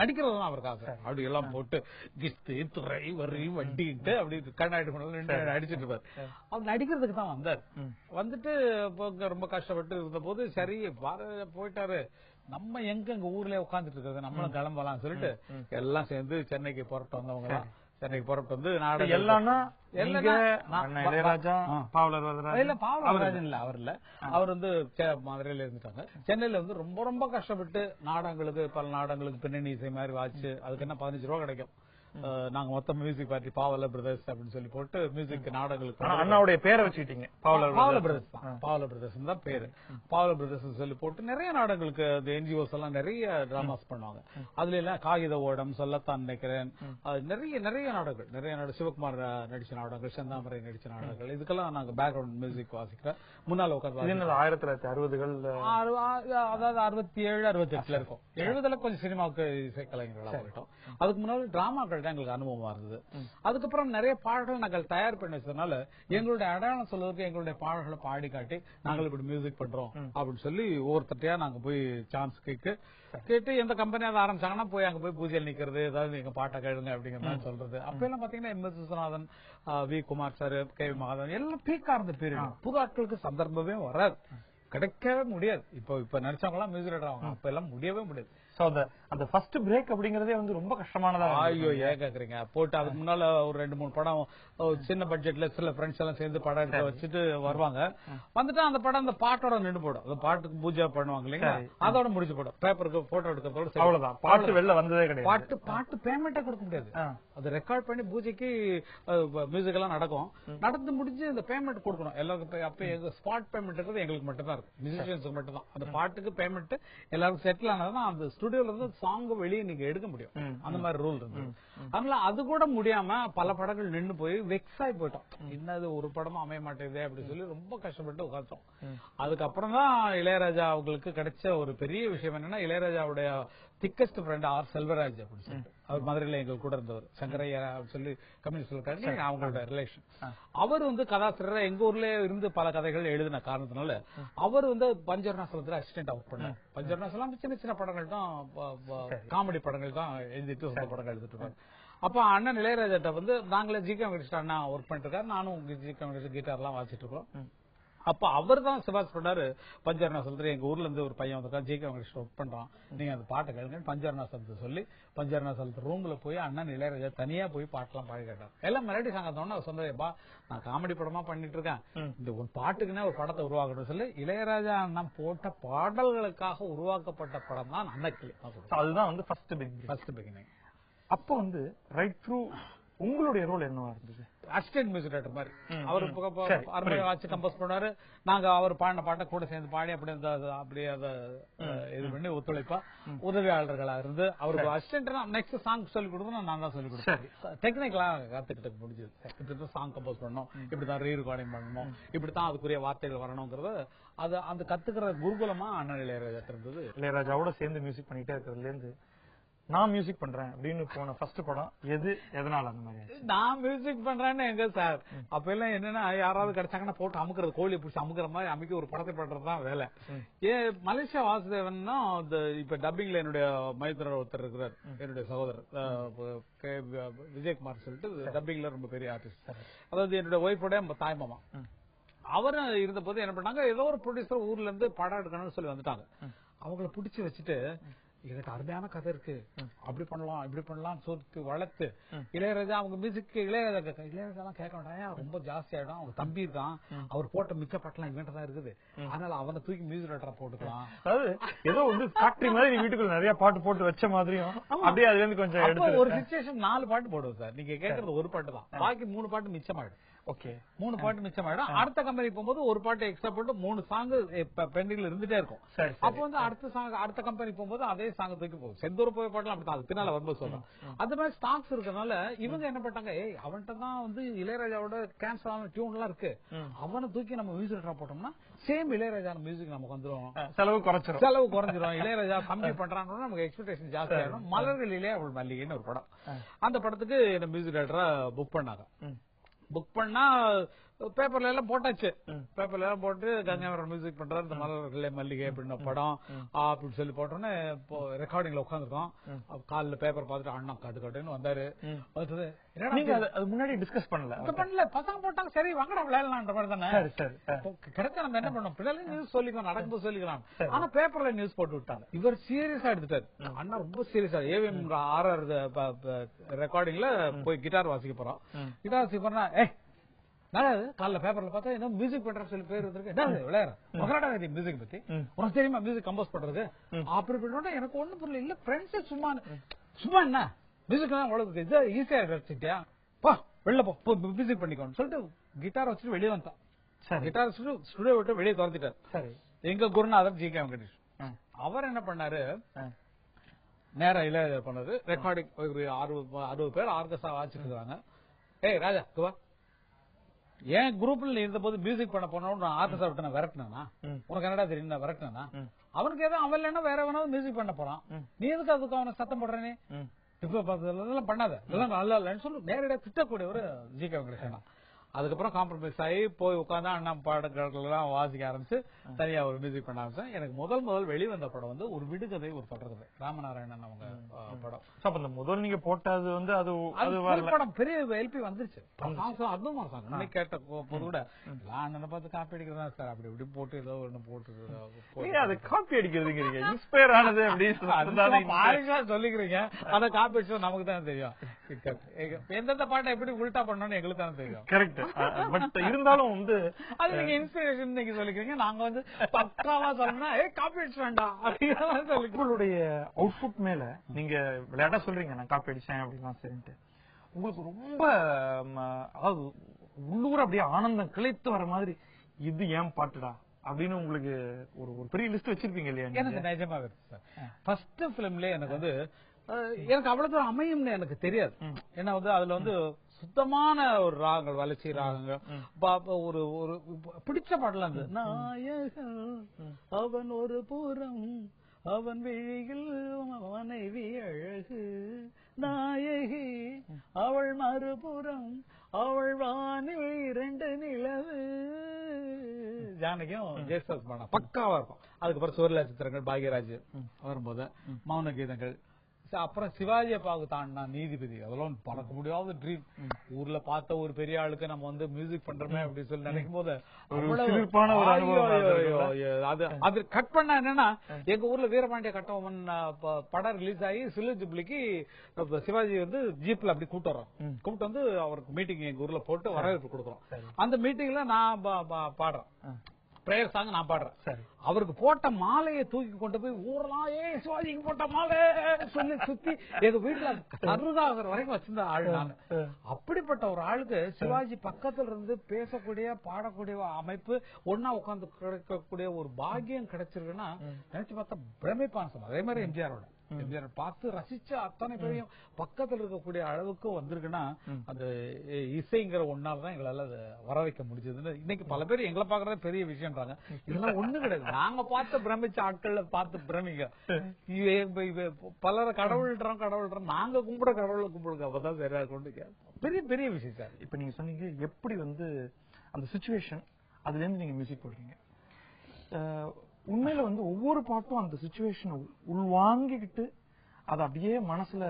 நடிக்கிறது தான் அவருக்கு ஆசை. அப்படி எல்லாம் போட்டு கிஸ்து துறை வரி வண்டிட்டு அப்படி கண்ணாடி கொண்டு அடிச்சுட்டு இருப்பாரு. அவர் நடிக்கிறதுக்கு தான் வந்தார். வந்துட்டு ரொம்ப கஷ்டப்பட்டு இருந்த போது சரி பாரதி போயிட்டாரு, நம்ம எங்க ஊர்ல உட்காந்துட்டு இருக்கிறது, நம்மளும் கிளம்பலாம் சொல்லிட்டு எல்லாம் சேர்ந்து சென்னைக்கு புறப்பட்டு வந்தவங்க தான். சென்னைக்கு புறப்பட்டு வந்து நாடகம் பாவலராஜன் இல்ல, அவர் இல்ல, அவர் வந்து மதுரையில இருந்துட்டாங்க. சென்னையில வந்து ரொம்ப ரொம்ப கஷ்டப்பட்டு நாடகங்களுக்கு, பல நாடகங்களுக்கு பின்னணி இசை மாதிரி வாச்சு, அதுக்கு என்ன 15 ரூபா கிடைக்கும். நாங்க மொத்தம் மியூசிக் பார்ட்டி பாவல பிரதர்ஸ் அப்படின்னு சொல்லி போட்டு மியூசிக் நாடகங்களுக்கு அண்ணாவுடைய பேரை வச்சுக்கிட்டீங்க, பாவல பிரதர்ஸ் தான், பாவல பிரதர்ஸ் தான் பேரு. பாவல பிரதர்ஸ் சொல்லி போட்டு நிறைய நாடகங்களுக்கு என்ஜிஓஸ் எல்லாம் நிறைய டிராமாஸ் பண்ணுவாங்க. அதுல எல்லாம் காகித ஓடம், சொல்லத்தான் நினைக்கிறேன், நிறைய நிறைய நாடகங்கள், சிவகுமார் நடிச்ச நாடகங்கள், செந்தாமரை நடிச்ச நாடகங்கள், இதுக்கெல்லாம் நாங்க பேக்ரவுண்ட் மியூசிக் வாசிக்கிறேன். முன்னால உட்காந்து 1960கள், அதாவது 67, 68 இருக்கும். 70ல கொஞ்சம் சினிமாவுக்கு இசை கலைஞர்களா போயிட்டோம். அதுக்கு முன்னாடி டிராமாக்கள் தான் எங்களுக்கு அனுபவமா இருந்தது. அதுக்கப்புறம் நிறைய பாடல்கள் நாங்கள் தயார் பண்ணி வச்சதுனால எங்களுடைய அடையாளம் சொல்றதுக்கு எங்களுடைய பாடல்களை பாடி காட்டி நாங்கள் இப்படி மியூசிக் பண்றோம் அப்படின்னு சொல்லி ஒவ்வொருத்தட்டையா நாங்க போய் சான்ஸ் கேட்டு எந்த கம்பெனி அதை ஆரம்பிச்சாங்கன்னா போய் அங்க போய் பூஜையில் நிக்கிறது, ஏதாவது எங்க பாட்டை கேளுங்க அப்படிங்கிற மாதிரி சொல்றது. அப்ப எல்லாம் பாத்தீங்கன்னா M S. Viswanathan, V. Kumar sir, K. Madhavan எல்லாம் பீக்கா இருந்த பீரியட். புது ஆட்களுக்கு சந்தர்ப்பமே வராது, கிடைக்கவே முடியாது. இப்ப நினைச்சவங்க எல்லாம் மியூசிக் ரைட்டர் ஆகும், அப்ப எல்லாம் முடியவே முடியாது. அந்த ஃபர்ஸ்ட் பிரேக் அப்படிங்கறதே வந்து ரொம்ப கஷ்டமானதா. ஐயோ ஏன் கேக்குறீங்க, போட்டு அதுக்கு முன்னால ஒரு 2-3 படம் சின்ன பட்ஜெட்ல சில ஃப்ரெண்ட்ஸ் எல்லாம் சேர்ந்து படம் எடுத்து வச்சுட்டு வருவாங்க. வந்துட்டு அந்த படம் அந்த பாட்டோட நின்று போடும். அந்த பாட்டுக்கு பூஜை பண்ணுவாங்க இல்லைங்களா, அதோட முடிச்சு போடும். பேப்பருக்கு போட்டோ எடுக்கிறதோட அவ்வளவுதான், பாட்டு வெளில வந்ததே கிடையாது. பாட்டு பேமெண்டா கொடுக்க முடியாது. அது ரெக்கார்ட் பண்ணி பூஜைக்கு மியூசிக் எல்லாம் நடந்து முடிஞ்சு அந்த பேமெண்ட் கொடுக்கணும் எல்லாருக்கும். அப்ப எங்க ஸ்பாட் பேமெண்ட் இருக்கிறது எங்களுக்கு மட்டும் தான் இருக்கும், மியூசிஷியன்ஸுக்கு மட்டும் தான். அந்த பாட்டுக்கு பேமெண்ட் எல்லாருக்கும் செட்டில் ஆனதான் அந்த ஸ்டுடியோல இருந்து சாங் வெளியே நீங்க எடுக்க முடியும். அந்த மாதிரி ரூல் இருந்தது. அதனால அது கூட முடியாம பல படங்கள் நின்று போய் வெக்ஸ் ஆகி போயிட்டோம். என்னது ஒரு படமும் அமைய மாட்டேங்குது அப்படின்னு சொல்லி ரொம்ப கஷ்டப்பட்டு உட்கார்த்தோம். அதுக்கப்புறம் தான் இளையராஜா அவங்களுக்கு கிடைச்ச ஒரு பெரிய விஷயம் என்னன்னா, இளையராஜாவுடைய திக்கஸ்ட் ஃப்ரெண்ட் ஆர் செல்வராஜ் அப்படின்னு சொல்லிட்டு அவர் மதுரையில எங்க கூட இருந்தவர், சங்கரையா சொல்லி கம்யூனிஸ்ட் இருக்காரு, அவங்களோட ரிலேஷன். அவர் வந்து கதாசிரியர் எங்க ஊர்ல இருந்து பல கதைகள் எழுதின காரணத்தினால அவர் வந்து பஞ்சவர்ணாசலத்துல அசிஸ்டன்ட் ஒர்க் பண்ணார். பஞ்சவர்ணாசலம் சின்ன சின்ன படங்கள் தான், காமெடி படங்கள் தான் எழுதிட்டு சொந்த படங்கள் எழுதிட்டு இருக்காரு. அப்ப அண்ணன் இளையராஜா வந்து நாங்களே ஜி.கே. வெங்கடேஷ் அண்ணா ஒர்க் பண்ணிட்டு இருக்காரு, நானும் ஜி.கே. வெங்கடேஷ் கிட்டார் எல்லாம் வாசிட்டு இருக்கோம். அப்ப அவர் தான் சிபாஸ் பண்ணாரு, பஞ்சவர்ணாசலத்துல எங்க ஊர்ல இருந்து ஒரு பையன் வந்திருக்கா, ஜி.கே. வெங்கடேஷ் ஒர்க் பண்றான், நீங்க அந்த பாட்டை கேளுங்க பஞ்சவர்ணாசலத்தை சொல்லி பஞ்சவர்ணாசலத்து ரூம்ல போய் அண்ணன் இளையராஜா தனியா போய் பாட்டெல்லாம் பாடி கேட்டார். எல்லாம் மெலடி சாங் இருந்தோன்னா அவர் சொன்னதேப்பா நான் காமெடி படமா பண்ணிட்டு இருக்கேன், இந்த ஒரு பாட்டுக்குன்னே ஒரு படத்தை உருவாக்கணும் சொல்லி இளையராஜா அண்ணன் போட்ட பாடல்களுக்காக உருவாக்கப்பட்ட படம் தான் அன்னக்கிளி. அதுதான் வந்து ஃபர்ஸ்ட் பிகினிங். அப்போ வந்து ரைட் த்ரூ உங்களுடைய ரோல் என்னவா இருந்தது? அசிஸ்டன்ட் மியூசிக் டைரக்டர் மாதிரி. அவர் அருமையா வாட்சி கம்போஸ் பண்ணாரு, நாங்க அவர் பாடின பாட்டை கூட சேர்ந்து பாடி அப்படியே அதை இது பண்ணி ஒத்துழைப்பா உதவியாளர்களா இருந்து அவருக்கு அசிஸ்டன்ட் நெக்ஸ்ட் சாங் சொல்லி கொடுத்து நான் தான் சொல்லி கொடுத்தேன். டெக்னிக்கலா கத்துக்கிட்டு முடிஞ்சது. இப்படிதான் சாங் கம்போஸ் பண்ணணும், இப்படிதான் ரீ ரெக்கார்டிங் பண்ணணும், இப்படித்தான் அதுக்குரிய வார்த்தைகள் வரணுங்கிறது அது அந்த கத்துக்கிற குருகுலமா அண்ணன் இளையராஜா இருந்தது. இளையராஜாவோட சேர்ந்து மியூசிக் பண்ணிட்டே இருக்கிறதுல இருந்து நான் மியூசிக் பண்றேன் அப்படின்னு போன ஃபர்ஸ்ட் படம் எது, எதனால அந்த மாதிரி? நான் மியூசிக் பண்றேன்னு எங்க சார் அப்ப எல்லாம் என்னன்னா யாராவது கிடைச்சாங்கன்னா போட்டு அமுக்குறது, கோழி பிடிச்சி அமுக்குற மாதிரி அமைக்க ஒரு படத்தை பண்றதுதான் வேலை. மலேசியா வாசுதேவன் இப்ப டப்பிங்ல என்னுடைய மைத்திரர் ஒருத்தர் இருக்கிறார், என்னுடைய சகோதரர் விஜயகுமார் சொல்லிட்டு டப்பிங்ல ரொம்ப பெரிய ஆர்டிஸ்ட். அதாவது என்னுடைய ஒய்ஃபோட தாய்மாமா. அவரும் இருந்த போது என்ன பண்ணாங்க, ஏதோ ஒரு ப்ரொடியூசர் ஊர்ல இருந்து படம் எடுக்கணும்னு சொல்லி வந்துட்டாங்க. அவங்கள பிடிச்சி வச்சுட்டு எங்கிட்ட அருமையான கதை இருக்கு, அப்படி பண்ணலாம் இப்படி பண்ணலாம் சொல்லி வளர்த்து இளையராஜா அவங்க மியூசிக் இளையராஜா எல்லாம் கேட்க வேண்டாம், ரொம்ப ஜாஸ்தி ஆயிடும், அவங்க தம்பி தான், அவர் போட்ட மிச்ச பாட்டெல்லாம் இவன்ட்ட தான் இருக்குது, அதனால அவனை தூக்கி மியூசிக் ரைட்டரா போட்டுக்கலாம். அதாவது ஏதோ வந்து ஃபேக்டரி மாதிரி வீட்டுக்குள்ள நிறைய பாட்டு போட்டு வச்ச மாதிரியும் அப்படியே அதுல இருந்து கொஞ்சம் எடுத்து ஒரு சிச்சுவேஷன் 4 பாட்டு போடுவோம் சார். நீங்க கேட்கறது ஒரு பாட்டு தான், பாக்கி 3 பாட்டு மிச்சமாயிடும். ஓகே, 3 பாட்டு மிச்சமாயிடும். அடுத்த கம்பெனி போகும்போது ஒரு பாட்டு எக்ஸ்ட்ரா போட்டு 3 சாங் பெண்டிங்ல இருந்துட்டே இருக்கும். அப்ப வந்து அடுத்த கம்பெனி போகும்போது அதே சாங் தூக்கி போகும். செந்தூர் போய் பாட்டலாம் அப்படித்தான், அது பின்னால வரும்போது சொல்றேன். அந்த மாதிரி ஸ்டாக்ஸ் இருக்கனால இவங்க என்ன பண்ணாங்க, அவன்கிட்ட தான் வந்து இளையராஜாவோட கேன்சல் ஆன டியூன் எல்லாம் இருக்கு, அவனை தூக்கி நம்ம மியூசிக் ரைட்டரா போட்டோம்னா சேம் இளையராஜா மியூசிக் நமக்கு வந்துடும், செலவு குறைஞ்சிரும். இளையராஜா கம்மி பண்றான்னு நமக்கு எக்ஸ்பெக்டேஷன் ஜாஸ்தி ஆயிடும். மலர்களிலே அவள் மல்லிகைன்னு ஒரு படம், அந்த படத்துக்கு என்ன மியூசிக் ரைட்டரா புக் பண்ணாங்க. புக் பண்ணா பேப்பர்ல எல்லாம் போட்டாச்சு, பேப்பர்ல எல்லாம் போட்டு கங்காவரம் மியூசிக் பண்றாரு, இந்த மலர்களே மல்லிகை அப்படின்னு படம் அப்படின்னு சொல்லி போட்டோன்னே ரெக்கார்டிங்ல உட்காந்துருக்கோம். காலில் பேப்பர் பார்த்துட்டு அண்ணா காட்டுன்னு வந்தாரு. அது முன்னாடி டிஸ்கஸ் பண்ணல, பசங்க போட்டாங்க, சரி வாங்கடா விளையாடலான்ற மாதிரி தானே கிடைச்சா நம்ம என்ன பண்ணோம், பிள்ளைங்க நியூஸ் சொல்லிக்கலாம், நடக்கும்போது சொல்லிக்கலாம். ஆனா பேப்பர்ல நியூஸ் போட்டு விட்டாங்க. இவர் சீரியஸா எடுத்துட்டாரு, அண்ணா ரொம்ப சீரியஸா. ஏவிஎம் RR ரெக்கார்டிங்ல போய் கிட்டார் வாசிக்க போறோம். கிட்டார் வாசிக்க போறா காலைல பேப்பர்ல பார்த்தா என்ன மியூசிக் பண்ற சொல்லி பேர் வந்துருக்கு, விளையாடுற மியூசிக் பத்தி உனக்கு தெரியுமா, மியூசிக் கம்போஸ் பண்றது அப்படி பண்ணோட எனக்கு ஒண்ணு புரியல. இல்ல ஃப்ரெண்ட்ஸ் சும்மா என்ன மியூசிக் உனக்கு ஈஸியா வச்சுட்டியா, பா வெளில போ மியூசிக் பண்ணிக்கோன்னு சொல்லிட்டு கிட்டார் வச்சுட்டு வெளியே வந்தான். கிட்டார் வச்சுட்டு ஸ்டுடியோ விட்டு வெளியே துரத்திட்டார். சரி, எங்க குருநாதர் ஜி.கே. வெங்கடேஷ். அவர் என்ன பண்ணாரு, நேரா இளையராஜா பண்ணது ரெக்கார்டிங். ஒரு 60 பேர் ஆர்கெஸ்ட்ரா வாசிட்டு இருக்காங்க. ஏய் ராஜா குவா, என் குரூப்ல இருந்த போது மியூசிக் பண்ண போனோம், ஆர்கெஸ்ட்ரா விட்டு நான் விரட்டினா, உனக்கு என்னடா தெரியும் நான் விரட்டினா, அவனுக்கு ஏதோ அவன் இல்லைன்னா வேற வேணாலும் மியூசிக் பண்ண போறான், நீ எதுக்கு அதுக்கு அவனை சத்தம் போடுறேனே, டிப்ப பார்த்ததெல்லாம் பண்ணாத, இதெல்லாம் நல்லா இல்லைன்னு சொல்லி நேரடியாக திட்டக்கூடிய ஒரு ஜி.கே. வெங்கடேசன். அதுக்கப்புறம் காம்ப்ரமைஸ் ஆகி போய் உட்காந்து அண்ணா பாடல்கள் எல்லாம் வாசிக்க ஆரம்பிச்சு தனியா ஒரு மியூசிக் பண்ண ஆரம்பிச்சேன். எனக்கு முதல் வெளிவந்த படம் வந்து ஒரு விடுகதை ஒரு தொடர்கதை, ராமநாராயணன் அவங்க படம். அந்த முதல் நீங்க போட்டது வந்து அது படம் பெரிய எல்பி வந்துருச்சு, அதுவும் இன்னைக்கு கேட்ட போது கூட அண்ணனை பார்த்து காப்பி அடிக்கிறதா சார், அப்படி இப்படி போட்டு ஏதோ ஒண்ணு போட்டு அது காப்பி அடிக்கிறதுங்கிறீங்க, இன்ஸ்பயர் ஆனது அப்படின்னு சொல்லிக்கிறீங்க. அதை காப்பி அடிச்சா நமக்கு தான் தெரியும் எந்தெந்த பாட்டை எப்படி உல்டா பண்ணணும்னு எங்களுக்கு தானே தெரியும். கரெக்ட். பட் இருந்தாலும் வந்து அது நீங்க இன்ஸ்பிரேஷன் இன்னைக்கு சொல்லிக்கிறீங்க, நாங்க வந்து பக்காவா சொல்லணும்னா காப்பி அடிச்சு வேண்டாம் அப்படிங்கிற சொல்லி. உங்களுடைய அவுட்புட் மேல நீங்க விளையாட்டா சொல்றீங்க நான் காப்பி அடிச்சேன் அப்படின்னா சரின்ட்டு, உங்களுக்கு ரொம்ப அதாவது உள்ளூர் அப்படியே ஆனந்தம் கிளைத்து வர மாதிரி இது ஏன் பாட்டுடா அப்படின்னு உங்களுக்கு ஒரு பெரிய லிஸ்ட் வச்சிருப்பீங்க இல்லையா? எனக்கு நிஜமா இருக்கு சார். ஃபர்ஸ்ட் பிலிம்ல எனக்கு வந்து எனக்கு அவ்வளவு தூரம் அமையும்னு எனக்கு தெரியாது. ஏன்னா வந்து அதுல வந்து சுத்தமான ஒரு ராகங்கள், வளர்ச்சி ராகங்கள், ஒரு ஒரு பிடிச்ச பாடலாம் இருந்து நாயகன் அவன் ஒரு புறம் அவன் விழியில் மனைவி அழகு, நாயகி அவள் மறுபுறம் அவள் வானில் 2 நிலவு. ஜானகியும் ஜெயசுதாஸ் பாடம் பக்காவா இருக்கும். அதுக்கப்புறம் சுவர்லா சித்திரங்கள், பாக்யராஜ் வரும்போது மௌன கீதங்கள், அப்புறம் சிவாஜியை பார்க்க தாண்டினா நீதிபதி, அதெல்லாம் பறக்க முடியாத ட்ரீம். ஊர்ல பார்த்த ஒரு பெரிய ஆளுக்கு நம்ம வந்து மியூசிக் பண்றோமே அப்படின்னு சொல்லி நினைக்கும் போது அது கட் பண்ண என்னன்னா, எங்க ஊர்ல வீரபாண்டிய கட்டபொம்மன் படம் ரிலீஸ் ஆகி சில்லு ஜூப்ளிக்கு சிவாஜி வந்து ஜீப்ல அப்படி கூப்பிட்டு வந்து அவருக்கு மீட்டிங் எங்க ஊர்ல போட்டு வரவேற்பு கொடுக்குறோம். அந்த மீட்டிங்ல நான் பாடுறேன், பிரேயர் சாங் நான் பாடுறேன். அவருக்கு போட்ட மாலையை தூக்கி கொண்டு போய் ஊரெல்லாம் சிவாஜிக்கு போட்ட மாலை சொல்லி சுத்தி எங்க வீட்டுல அருதாகிற வரைக்கும் வச்சிருந்த ஆள் நான். அப்படிப்பட்ட ஒரு ஆளுக்கு சிவாஜி பக்கத்துல இருந்து பேசக்கூடிய பாடக்கூடிய அமைப்பு, ஒன்னா உட்கார்ந்து கிடைக்கக்கூடிய ஒரு பாக்கியம் கிடைச்சிருக்குன்னா நினைச்சு பார்த்தா பிரமிப்பான சொன்ன. அதே மாதிரி எம்ஜிஆரோட பார்த்து ரசிச்ச அத்தனை பேரையும் பக்கத்துல இருக்கக்கூடிய அளவுக்கு வந்திருக்குன்னா அந்த இசைங்கிற ஒன்னால்தான் எங்களால அதை வர வைக்க முடிஞ்சதுன்னு இன்னைக்கு பல பேர் எங்களை பாக்குறத பெரிய விஷயம்ன்றாங்க. இதெல்லாம் ஒண்ணு கிடையாது, நாங்க பார்த்து பிரமிச்ச ஆட்கள் பார்த்து பிரமிக்க. பலரை கடவுள்ன்றோம், நாங்க கும்பிட கடவுளை கும்பிடுங்க, அப்பதான் சரியா கொண்டு பெரிய பெரிய விஷயம் சார். இப்ப நீங்க சொன்னீங்க எப்படி வந்து அந்த சிச்சுவேஷன் அதுல இருந்து நீங்க மியூசிக் போடுறீங்க. உண்மையில வந்து ஒவ்வொரு பாட்டும் அந்த சிச்சுவேஷனை உள்வாங்கிக்கிட்டு அதை அப்படியே மனசுல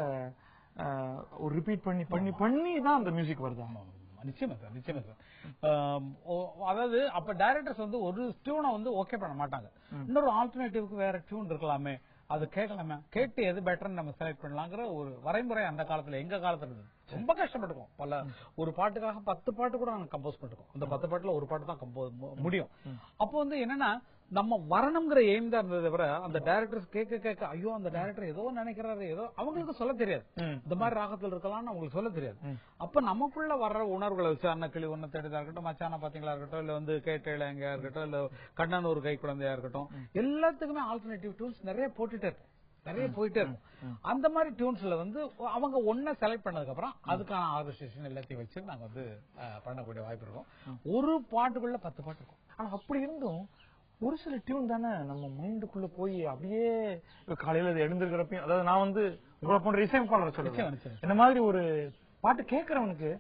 ஒரு ரிப்பீட் பண்ணி தான் அந்த மியூசிக் வருது. நிச்சயமா சார், நிச்சயமா சார். அதாவது அப்ப டைரக்டர்ஸ் வந்து ஒரு டியூனை வந்து ஓகே பண்ண மாட்டாங்க, இன்னொரு ஆல்டர்னேட்டிவ்க்கு வேற டியூன் இருக்கலாமே, அது கேட்கலாமே, கேட்டு எது பெட்டர்னு நம்ம செலக்ட் பண்ணலாங்கிற ஒரு வரைமுறை அந்த காலத்துல எங்க காலத்துல இருந்தது. ரொம்ப கஷ்டப்பட்டுக்கோம். பல ஒரு பாட்டுக்காக 10 பாட்டு கூட நாங்க கம்போஸ் பண்ணிருக்கோம். அந்த 10 பாட்டுல ஒரு பாட்டு தான் கம்போஸ் முடியும். அப்போ வந்து என்னன்னா நம்ம வரணுங்கிற எய்ம் தான் இருந்ததை தவிர அந்த டைரக்டர்ஸ் கேட்க ஐயோ அந்த டைரக்டர் ஏதோ நினைக்கிறாரு, ஏதோ அவங்களுக்கு சொல்ல தெரியாது, இந்த மாதிரி ராகத்தில் இருக்கலாம்னு அவங்களுக்கு சொல்ல தெரியாது. அப்ப நமக்குள்ள வர்ற உணர்வுகளை வச்சு அன்னக்கிளி ஒண்ணு தேடிதா இருக்கட்டும், மச்சான பாத்தீங்களா இருக்கட்டும், இல்ல வந்து கேட்டேங்க இருக்கட்டும், இல்ல கண்ணன் ஒரு கை குழந்தையா இருக்கட்டும், எல்லாத்துக்குமே ஆல்டர்னேட்டிவ் டூல்ஸ் நிறைய போட்டுட்டே இருக்கும், நிறைய போயிட்டே இருக்கும். அந்த மாதிரி டியூன்ஸ்ல வந்து அவங்க ஒன்ன செலக்ட் பண்ணதுக்கு அப்புறம் அதுக்கான ஆர்கஸ்ட்ரேஷன் எல்லாத்தையும் வச்சு நாங்க வந்து பண்ணக்கூடிய வாய்ப்பு இருக்கும். ஒரு பாட்டுக்குள்ள 10 பாட்டு இருக்கும். ஆனா அப்படி இருந்தும் ஒரு சில டியூன் தானே நம்ம மைண்டுக்குள்ள போய் அப்படியே காலையில எழுந்திருக்கிறப்பையும், அதாவது நான் வந்து உங்களை போன்ற இசையமைப்பாளர் சொல்லுவேன், இந்த மாதிரி ஒரு பாட்டு கேட்கறவனுக்கு